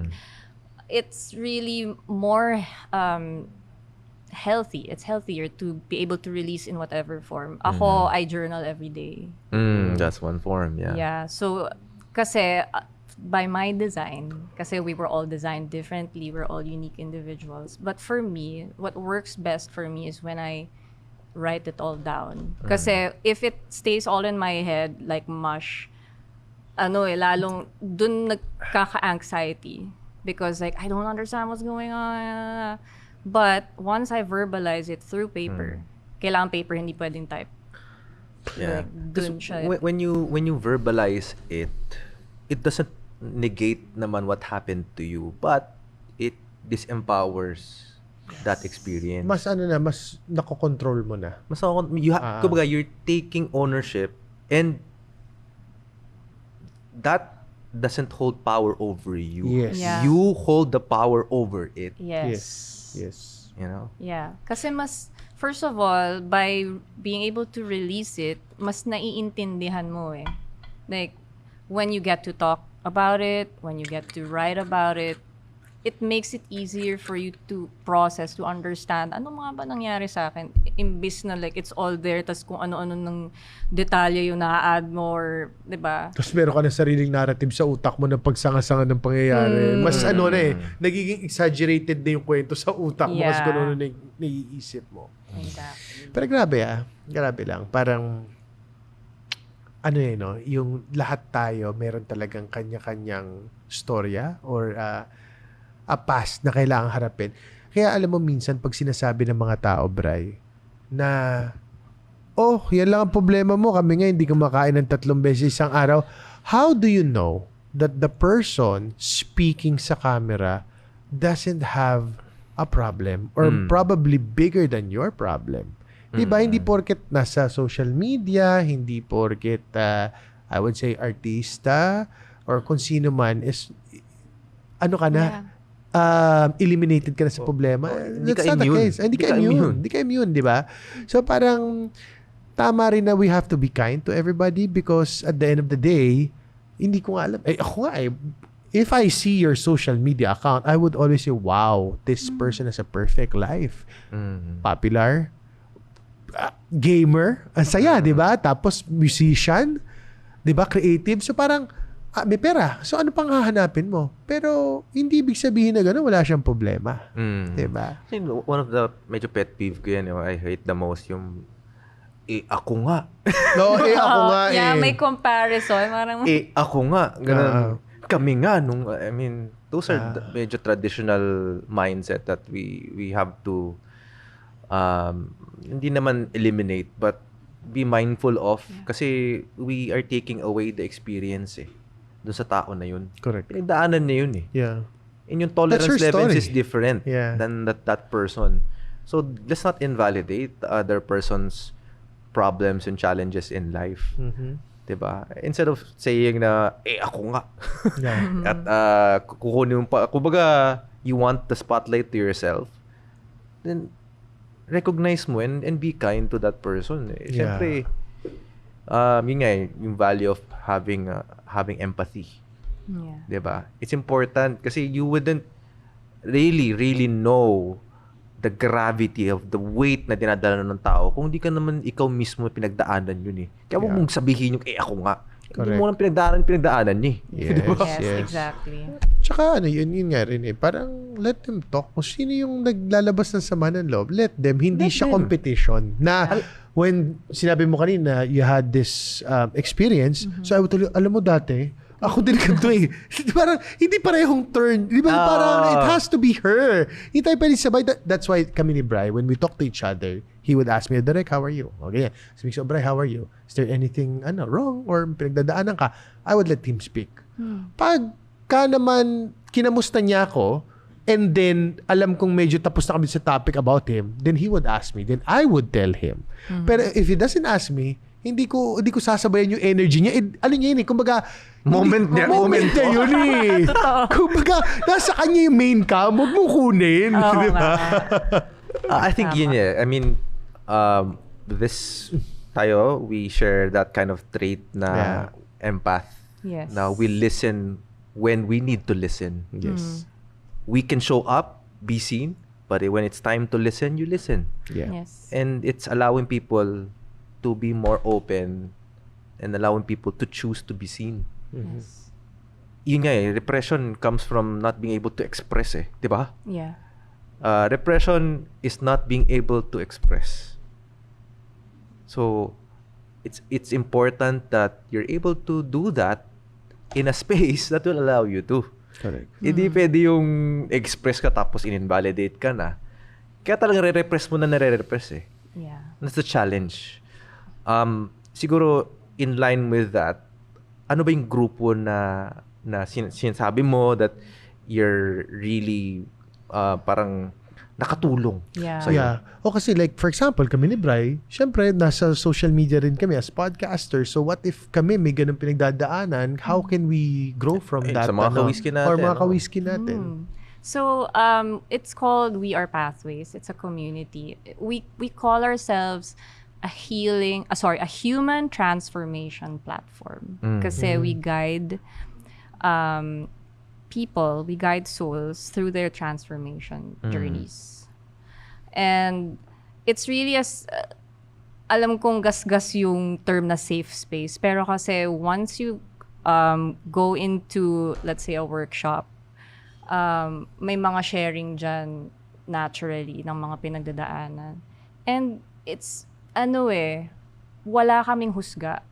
it's really more healthy. It's healthier to be able to release in whatever form. Ako, I journal every day. That's one form, yeah. Yeah. So, kasi by my design, kasi we were all designed differently, we're all unique individuals. But for me, what works best for me is when I write it all down. Kasi if it stays all in my head like mush, lalong dun nagkaka-anxiety. Because like, I don't understand what's going on. But once I verbalize it through paper, kailangan paper, hindi pwedeng type. Yeah. Like, dun siya. When you verbalize it, it doesn't negate naman what happened to you, but it disempowers that experience. Mas mas nakokontrol mo na. Mas kumbaga, you're taking ownership, and that doesn't hold power over you. Yes. Yeah. You hold the power over it. Yes. Yes. You know? Yeah. Kasi first of all, by being able to release it, mas naiintindihan mo Like, when you get to talk about it, when you get to write about it, it makes it easier for you to process, to understand, ano mga ba nangyari sa akin? Imbis na like, it's all there, tas kung ano-ano ng detalye yung na-add mo, or, di ba? Tapos meron ka na sariling narrative sa utak mo na pagsanga-sanga ng pangyayari. Mas nagiging exaggerated na yung kwento sa utak mo kasi kung ano na naiisip mo. Exactly. Pero grabe lang. Parang, yung lahat tayo, meron talagang kanya-kanyang storya or a past na kailangang harapin. Kaya alam mo minsan pag sinasabi ng mga tao, Bray, na yan lang ang problema mo, kami nga hindi kumakain ng 3 beses isang araw. How do you know that the person speaking sa camera doesn't have a problem or probably bigger than your problem? Diba? Hindi porket nasa social media, hindi porket I would say artista or kung sino man is eliminated ka na sa problema. Hindi That's ka not the immune. case. Hindi ka immune. Hindi ka immune, di ba? So parang tama rin na we have to be kind to everybody because at the end of the day, hindi ko nga alam. Ako nga if I see your social media account, I would always say, wow, this person has a perfect life. Popular, gamer, ang saya, di ba? Tapos musician, di ba? Creative. So parang, may pera. So ano pang hahanapin mo? Pero hindi ibig sabihin na gano'n, wala siyang problema. Di ba? One of the medyo pet peeve ko yan, I hate the most yung ako nga. No, ako nga Yeah, may comparison. Parang, Ako nga. Ganun. Kami nga. I mean, those are medyo traditional mindset that we have to hindi naman eliminate but be mindful of kasi we are taking away the experience dun sa tao na yun. Correct. Pinagdaanan na yun Yeah. And yung tolerance That's her levels story. is different Yeah. than that person. So let's not invalidate the other person's problems and challenges in life. Diba? Instead of saying na, ako nga. Yeah. At kukunin mo pa, kumbaga, you want the spotlight to yourself, then recognize mo and be kind to that person. Siyempre, yun nga yung value of having empathy. yeah. Diba? It's important kasi you wouldn't really know the gravity of the weight na dinadala ng tao kung hindi ka naman ikaw mismo pinagdaanan yun Kaya huwag mong sabihin yung ako nga. Hindi mo lang pinagdaanan niya Yes, Yes, exactly. Tsaka yun nga rin parang let them talk. Kung sino yung naglalabas ng sama ng loob, let them. Hindi siya competition. Na when sinabi mo kanina, you had this experience, so I would tell you, alam mo dati, ako din ganito Parang hindi parehong turn. Di ba? Parang it has to be her. Hindi tayo pwede sabay. That's why kami ni Bri, when we talk to each other, he would ask me, Derek, how are you? Okay. So, Bri, how are you? Is there anything wrong or pinagdadaanan ka? I would let him speak. Pagka naman kinamusta niya ako, and then alam kong medyo tapos na kami sa topic about him, then he would ask me. Then I would tell him. Pero if he doesn't ask me, hindi ko sasabayan yung energy niya. Ano niya yun kumbaga, moment niya yun kumbaga, nasa kanya yung main cam, huwag mong kunin. Di ba? I think yun I mean, this tayo, we share that kind of trait na empath. Yes. Na we listen when we need to listen. Yes. We can show up, be seen, but when it's time to listen, you listen. Yeah. Yes. And it's allowing people to be more open and allowing people to choose to be seen. Yes. Yun nga repression comes from not being able to express di ba? Yeah. Repression is not being able to express. So it's important that you're able to do that in a space that will allow you to. Correct. Hindi pwede yung express ka tapos in-invalidate ka na. Kaya talaga re-repress mo na nare-repress Yeah. That's the challenge. Siguro in line with that, ano ba yung grupo na sinasabi mo that you're really parang nakatulong Yeah. sa'yo? Yeah. O kasi like, for example, kami ni Bri, syempre, nasa social media rin kami as podcasters. So what if kami may ganun pinagdadaanan, how can we grow from that? Sa mga kawiski natin. Or mga kawiski natin. So it's called We Are Pathways. It's a community. We call ourselves a human transformation platform. Kasi we guide people, we guide souls through their transformation journeys. And it's really alam kong gasgas yung term na safe space, pero kasi once you go into, let's say, a workshop, may mga sharing dyan naturally ng mga pinagdadaanan. And it's, wala kaming husga.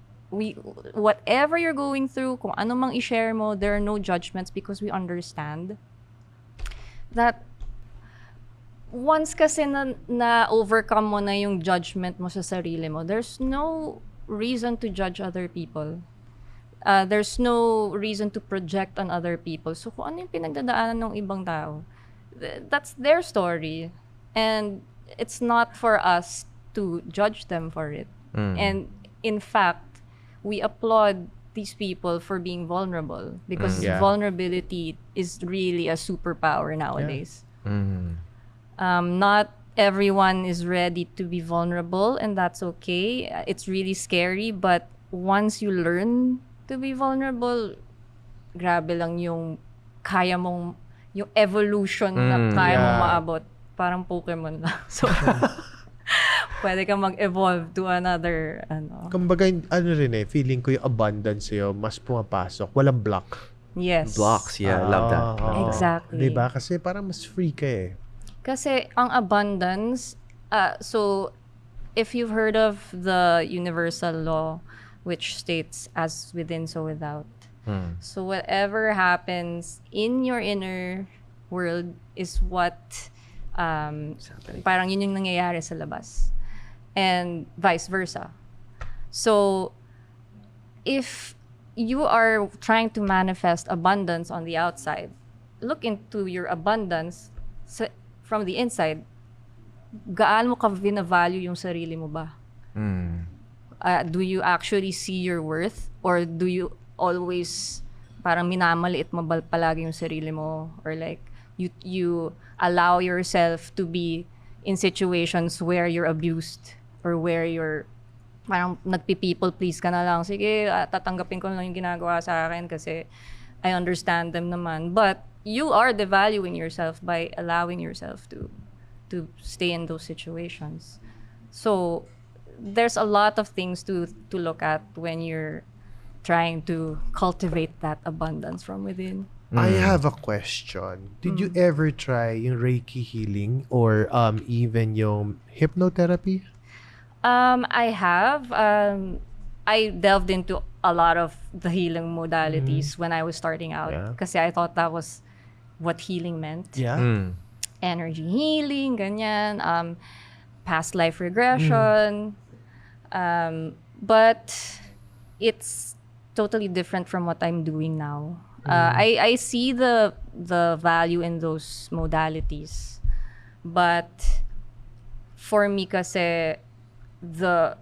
Whatever you're going through, kung ano mang i-share mo, there are no judgments because we understand that once kasi na overcome mo na yung judgment mo sa sarili mo, there's no reason to judge other people. There's no reason to project on other people. So kung ano yung pinagdadaanan ng ibang tao, that's their story. And it's not for us to judge them for it. And in fact, we applaud these people for being vulnerable because Yeah. vulnerability is really a superpower nowadays. Mm. Not everyone is ready to be vulnerable, and that's okay. It's really scary, but once you learn to be vulnerable, grabe lang yung kaya mong, yung evolution na kaya mong Yeah. maabot. Parang Pokemon lang. So, pwede kang mag-evolve to another, Kumbaga, rin feeling ko yung abundance sa'yo, mas pumapasok. Walang block. yes. Blocks, yeah, I love that. Oo. Exactly. Diba? Kasi parang mas free ka eh. Kasi ang abundance, so if you've heard of the universal law, which states as within, so without. So whatever happens in your inner world is what, parang yun yung nangyayari sa labas. And vice versa. So if you are trying to manifest abundance on the outside, look into your abundance from the inside. Gaano mo ka vina-value yung sarili mo ba? Do you actually see your worth? Or do you always parang minamaliit mo ba palagi yung sarili mo? Or like, you allow yourself to be in situations where you're abused or where you're parang nagpi-people please ka na lang. Sige, tatanggapin ko na lang yung ginagawa sa akin kasi I understand them naman. But you are devaluing yourself by allowing yourself to stay in those situations. So there's a lot of things to look at when you're trying to cultivate that abundance from within. I have a question. Did you ever try yung Reiki healing or even yung hypnotherapy? I have. I delved into a lot of the healing modalities when I was starting out. Yeah. Kasi I thought that was what healing meant. Yeah. Energy healing, ganyan. Past life regression. But it's totally different from what I'm doing now. I see the value in those modalities. But for me kasi, the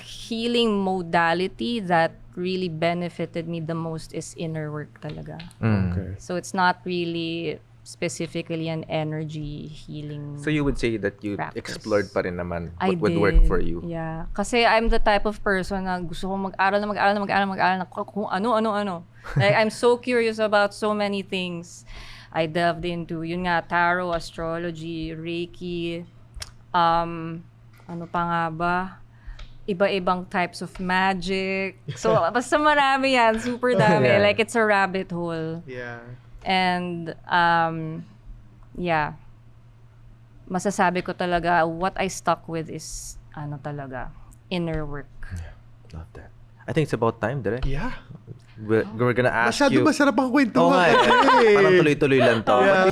healing modality that really benefited me the most is inner work talaga. Okay. So it's not really specifically an energy healing. So you would say that you practice. explored pa rin naman I what would did. work for you. Yeah. Kasi I'm the type of person na gusto ko mag-aral na kung ano. Like, I'm so curious about so many things. I delved into, yun nga, tarot, astrology, Reiki, ano pa nga ba? Iba-ibang types of magic. So, basta marami yan. Super dami. Yeah. Like, it's a rabbit hole. Yeah. And, yeah. Masasabi ko talaga, what I stuck with is, inner work. Love that. I think it's about time, Direk. Yeah. We're gonna ask Masyado you... masarap ang kwento Oo mo. nga eh. Parang tuloy-tuloy lang to. Yeah.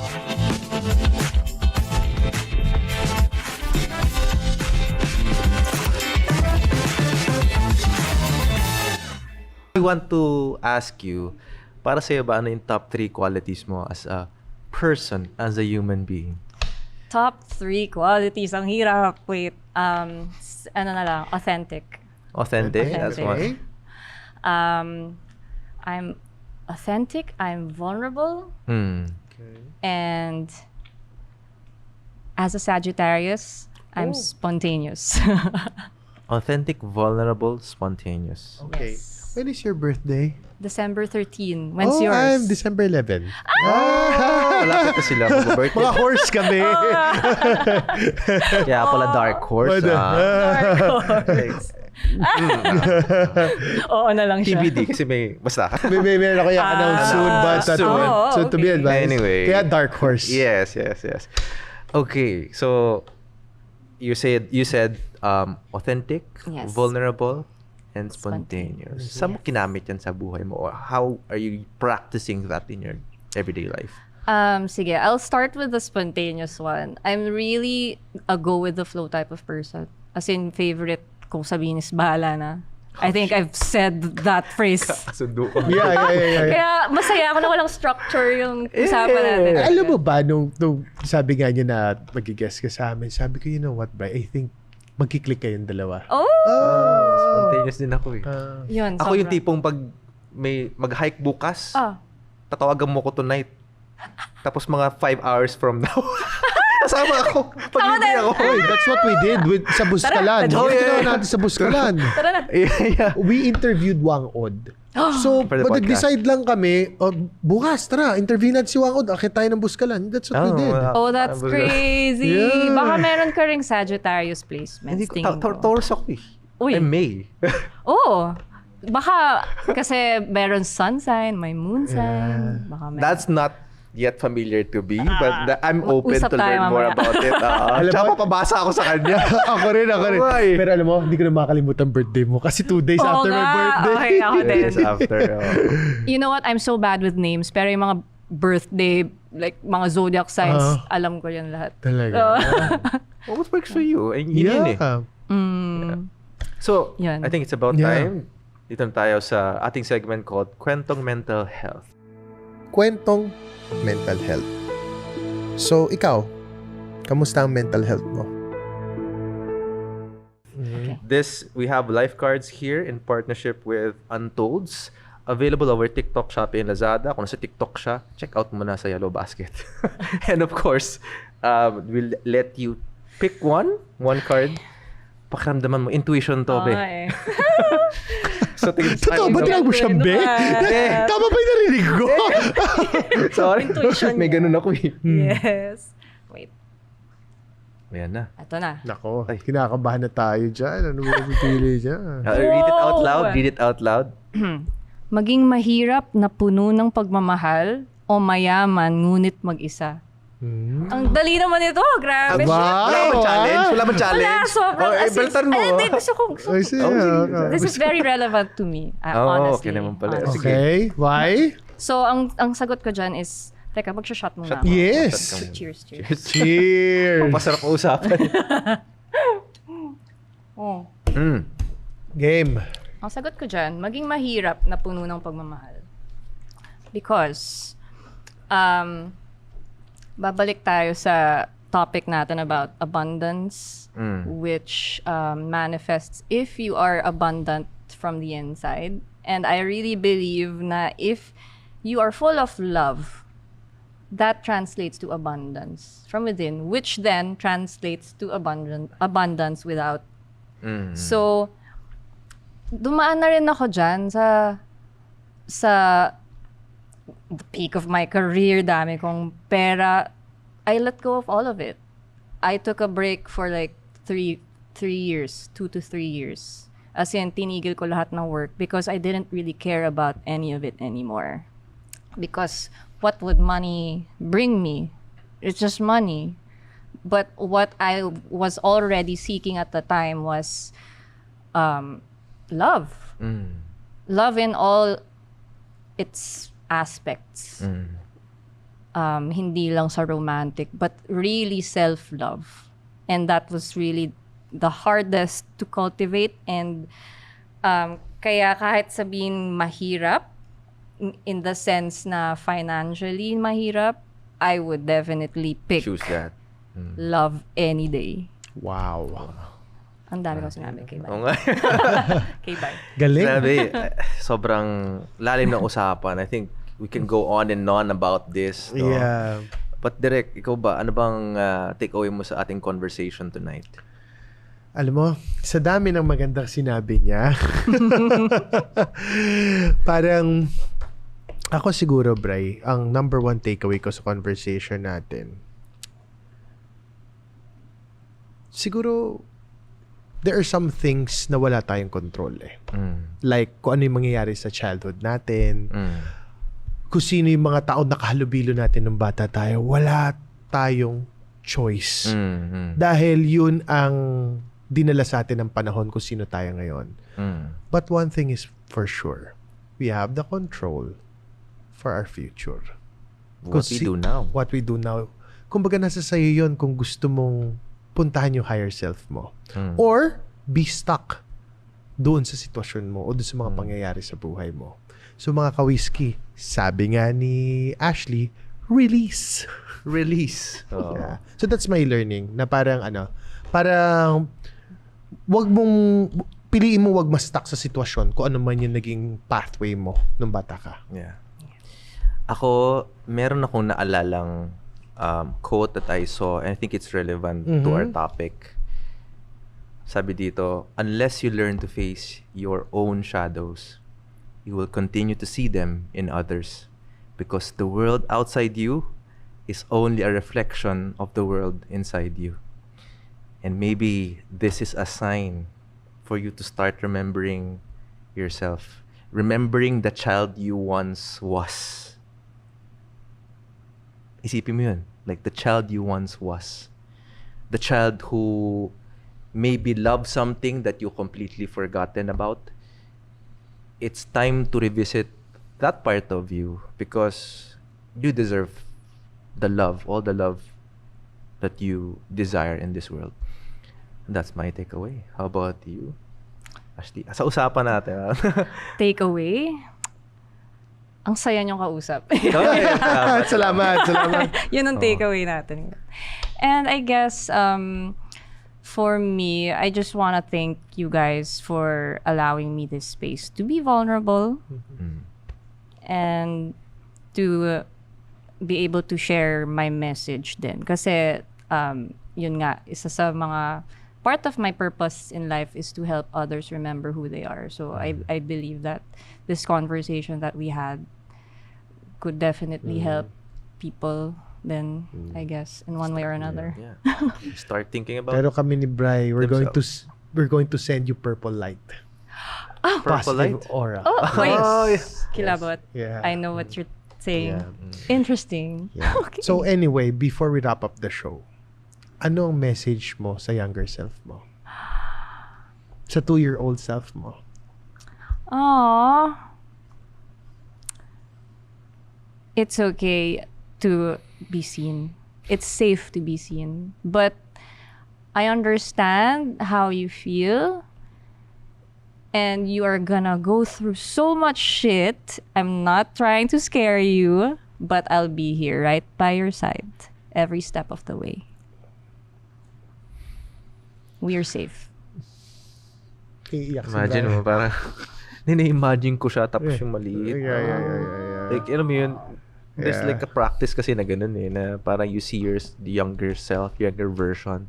I want to ask you, para sa'yo ba, ano yung top 3 qualities mo as a person, as a human being? Top 3 qualities. Ang hirap. Wait. Authentic. Authentic? That's Authentic. one. I'm authentic. I'm vulnerable. And as a Sagittarius, I'm spontaneous. Authentic, vulnerable, spontaneous. Okay. Yes. When is your birthday? December 13. When's Oh, yours? I'm December 11. Malapit na sila mag-birthday. Mga horse kami. Kaya pala dark horse. Dark horse. Oo na lang siya. TBD kasi may basta. May meron ako yung announce soon, but soon to be okay. advised. Anyway. Kaya dark horse. Yes. Okay, so you said authentic, Yes. vulnerable, and spontaneous. Saan mo kinamit yan sa buhay mo? Or how are you practicing that in your everyday life? Sige, I'll start with the spontaneous one. I'm really a go with the flow type of person. As in, favorite kung sabihin is bahala na. I think I've said that phrase. Kasundo. Yeah. Kaya masaya ako na walang structure yung usapan natin. Alam mo ba, nung sabi nga niya na mag-guest ka sa amin, sabi ko, you know what, Bri, I think magkiklik kayong dalawa. Oh! Malinis din ako eh. Yun, Ako yung sobra. tipong pag may mag-hike bukas, tatawagan mo ko tonight. Tapos mga 5 hours from now. Kasama ako. Pag-ibig ako. Oy, that's what we did sa Buskalan. Tara, Yung yeah. ginawa natin sa Buskalan. Tara na. Yeah. We interviewed Wang Od. So, For the pag podcast. nag-decide lang kami, bukas, tara, interview natin si Wang Od, akit tayo ng Buskalan. That's what we did. Oh, that's crazy. Yeah. Baka meron ka ring Sagittarius placements. Hindi ko, tingin ko. Taurus ako eh. Uy. May. Oo. Baka kasi meron sun sign, may moon sign. Baka meron. That's not yet familiar to me, but I'm open Usap to tayo learn more mamaya. about it. Tsaka papabasa ako sa kanya. ako rin. Why? Pero alam mo, hindi ko na makakalimutan birthday mo kasi 2 days Oo after my nga. birthday. Okay, ako din. Yes, after. You know what? I'm so bad with names. Pero yung mga birthday, like mga zodiac signs, alam ko yan lahat. Talaga. What works for you? And yun eh. So, Yan. I think it's about Yeah. time. Dito na tayo sa ating segment called Kwentong Mental Health. Kwentong mental health. So, ikaw, kamusta ang mental health mo? This, we have lifeguards here in partnership with Untolds. Available over TikTok, Shopee, and Lazada. Kung nasa TikTok siya, check out mo na sa Yellow Basket. And of course, we'll let you pick one card. Pakiramdaman mo, intuition to, be. Okay. So, Totoo ba tinawag mo siyang be? Tama ba yung narinig ko? Sorry. Intuition May ganun ako eh. Yes. Wait. Ayan na. Ito na. Nako, kinakabahan na tayo dyan. Ano mo pipili dyan? Read it out loud. Wow. Read it out loud. Maging mahirap na puno ng pagmamahal o mayaman ngunit mag-isa. Ang dali naman ito. Grabe. Wow. Wala ba challenge? Wala ba challenge? Wala, sobrang Oh, baltan mo. Hindi, gusto ko. Ay, sige. This is very relevant to me, honestly. okay naman pala. Honestly. Sige. Okay, why? So, ang sagot ko dyan is, teka, magsha-shot muna ako. Yes. Cheers, cheers. Cheers. Masarap ang usapan. Oh. Game. Ang sagot ko dyan, maging mahirap na puno ng pagmamahal. Because, babalik tayo sa topic natin about abundance, which manifests if you are abundant from the inside. And I really believe na if you are full of love, that translates to abundance from within, which then translates to abundance without. So, dumaan na rin ako dyan sa the peak of my career, dami kong pera. I let go of all of it. I took a break for like 3 years, 2 to 3 years. As in, tinigil ko lahat ng work because I didn't really care about any of it anymore. Because what would money bring me? It's just money. But what I was already seeking at the time was love. Love in all its aspects. Hindi lang sa romantic, but really self-love. And that was really the hardest to cultivate. And kaya kahit sabihin mahirap, in the sense na financially mahirap, I would definitely pick Choose that. love any day. Wow. Ang dami ko sinabi kay Oo Bay. nga. Kay Bay. Galing. Grabe, sobrang lalim na usapan. I think we can go on and on about this. No? Yeah. But Direk, ikaw ba? Ano bang takeaway mo sa ating conversation tonight? Alam mo, sa dami ng magandang sinabi niya, parang ako siguro, Bray, ang number 1 takeaway ko sa conversation natin, siguro, there are some things na wala tayong control eh. Like, kung ano yung mangyayari sa childhood natin, kung sino yung mga tao nakahalubilo natin nung bata tayo, wala tayong choice. Dahil yun ang dinala sa atin ng panahon kung sino tayo ngayon. But one thing is for sure, we have the control for our future. What we do now. What we do now. Kumbaga nasa sayo yun kung gusto mong puntahan yung higher self mo. Or be stuck doon sa sitwasyon mo o doon sa mga pangyayari sa buhay mo. So mga ka-whiskey, sabi nga ni Ashley, release. Release. Oh. Yeah. So that's my learning na parang parang wag mong piliin mo wag ma-stuck sa sitwasyon kung ano man yung naging pathway mo nung bata ka. Yeah. Ako, meron akong naalalang quote that I saw and I think it's relevant to our topic. Sabi dito, unless you learn to face your own shadows, you will continue to see them in others because the world outside you is only a reflection of the world inside you. And maybe this is a sign for you to start remembering yourself, remembering the child you once was. Isipin mo yun, like the child you once was. The child who maybe loved something that you completely forgotten about. It's time to revisit that part of you because you deserve the love, all the love that you desire in this world. That's my takeaway. How about you, Ashley? Sa usapan natin. Takeaway? Ang saya niyong kausap. Salamat. Yun ang takeaway natin. And I guess, for me, I just want to thank you guys for allowing me this space to be vulnerable and to be able to share my message din. Kasi, yun nga, isa sa mga part of my purpose in life is to help others remember who they are. So I believe that this conversation that we had could definitely help people then, I guess, in one way or another. Yeah. Start thinking about Pero kami ni Bri, we're going to themselves. send you purple light. Purple light. Positive aura. Oh, wait. Oh, yeah. Kilabot. Yeah. I know what you're saying. Yeah. Interesting. Yeah. Okay. So anyway, before we wrap up the show, ano ang message mo sa younger self mo? Sa 2-year-old self mo? Aww. It's okay to be seen. It's safe to be seen. But I understand how you feel. And you are gonna go through so much shit. I'm not trying to scare you, but I'll be here right by your side every step of the way. We are safe. Iiyak si Imagine Bri. mo, parang nina-imagine ko siya tapos yung maliit. Yeah. Like, alam mo yun, there's Yeah. like a practice kasi na ganun na parang you see the younger self, younger version,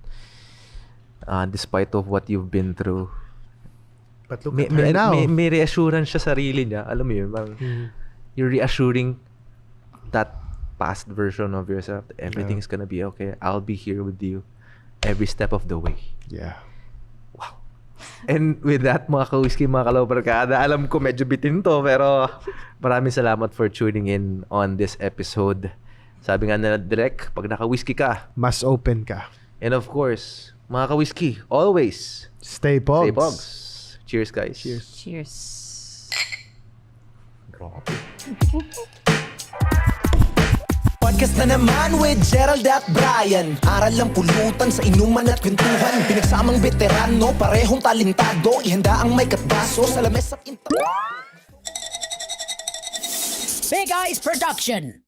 despite of what you've been through. But look at her now. May reassurance siya sarili niya. Alam mo yun, parang you're reassuring that past version of yourself that everything's gonna be okay. I'll be here with you every step of the way. Yeah. And with that, mga ka-whiskey, mga kalabarkada, alam ko medyo bitin to, pero maraming salamat for tuning in on this episode. Sabi nga na Direk, pag naka-whiskey ka, Mas open ka. and of course, mga ka-whiskey, always Stay pogs. stay pogs. Cheers, guys. Cheers. Cheers. Podcast na naman with Gerald at Brian. Aral lang pulutan sa inuman at kwentuhan. Pinagsamang veterano, parehong talentado. Ihanda ang may katbaso sa lames at Big Eyes Production.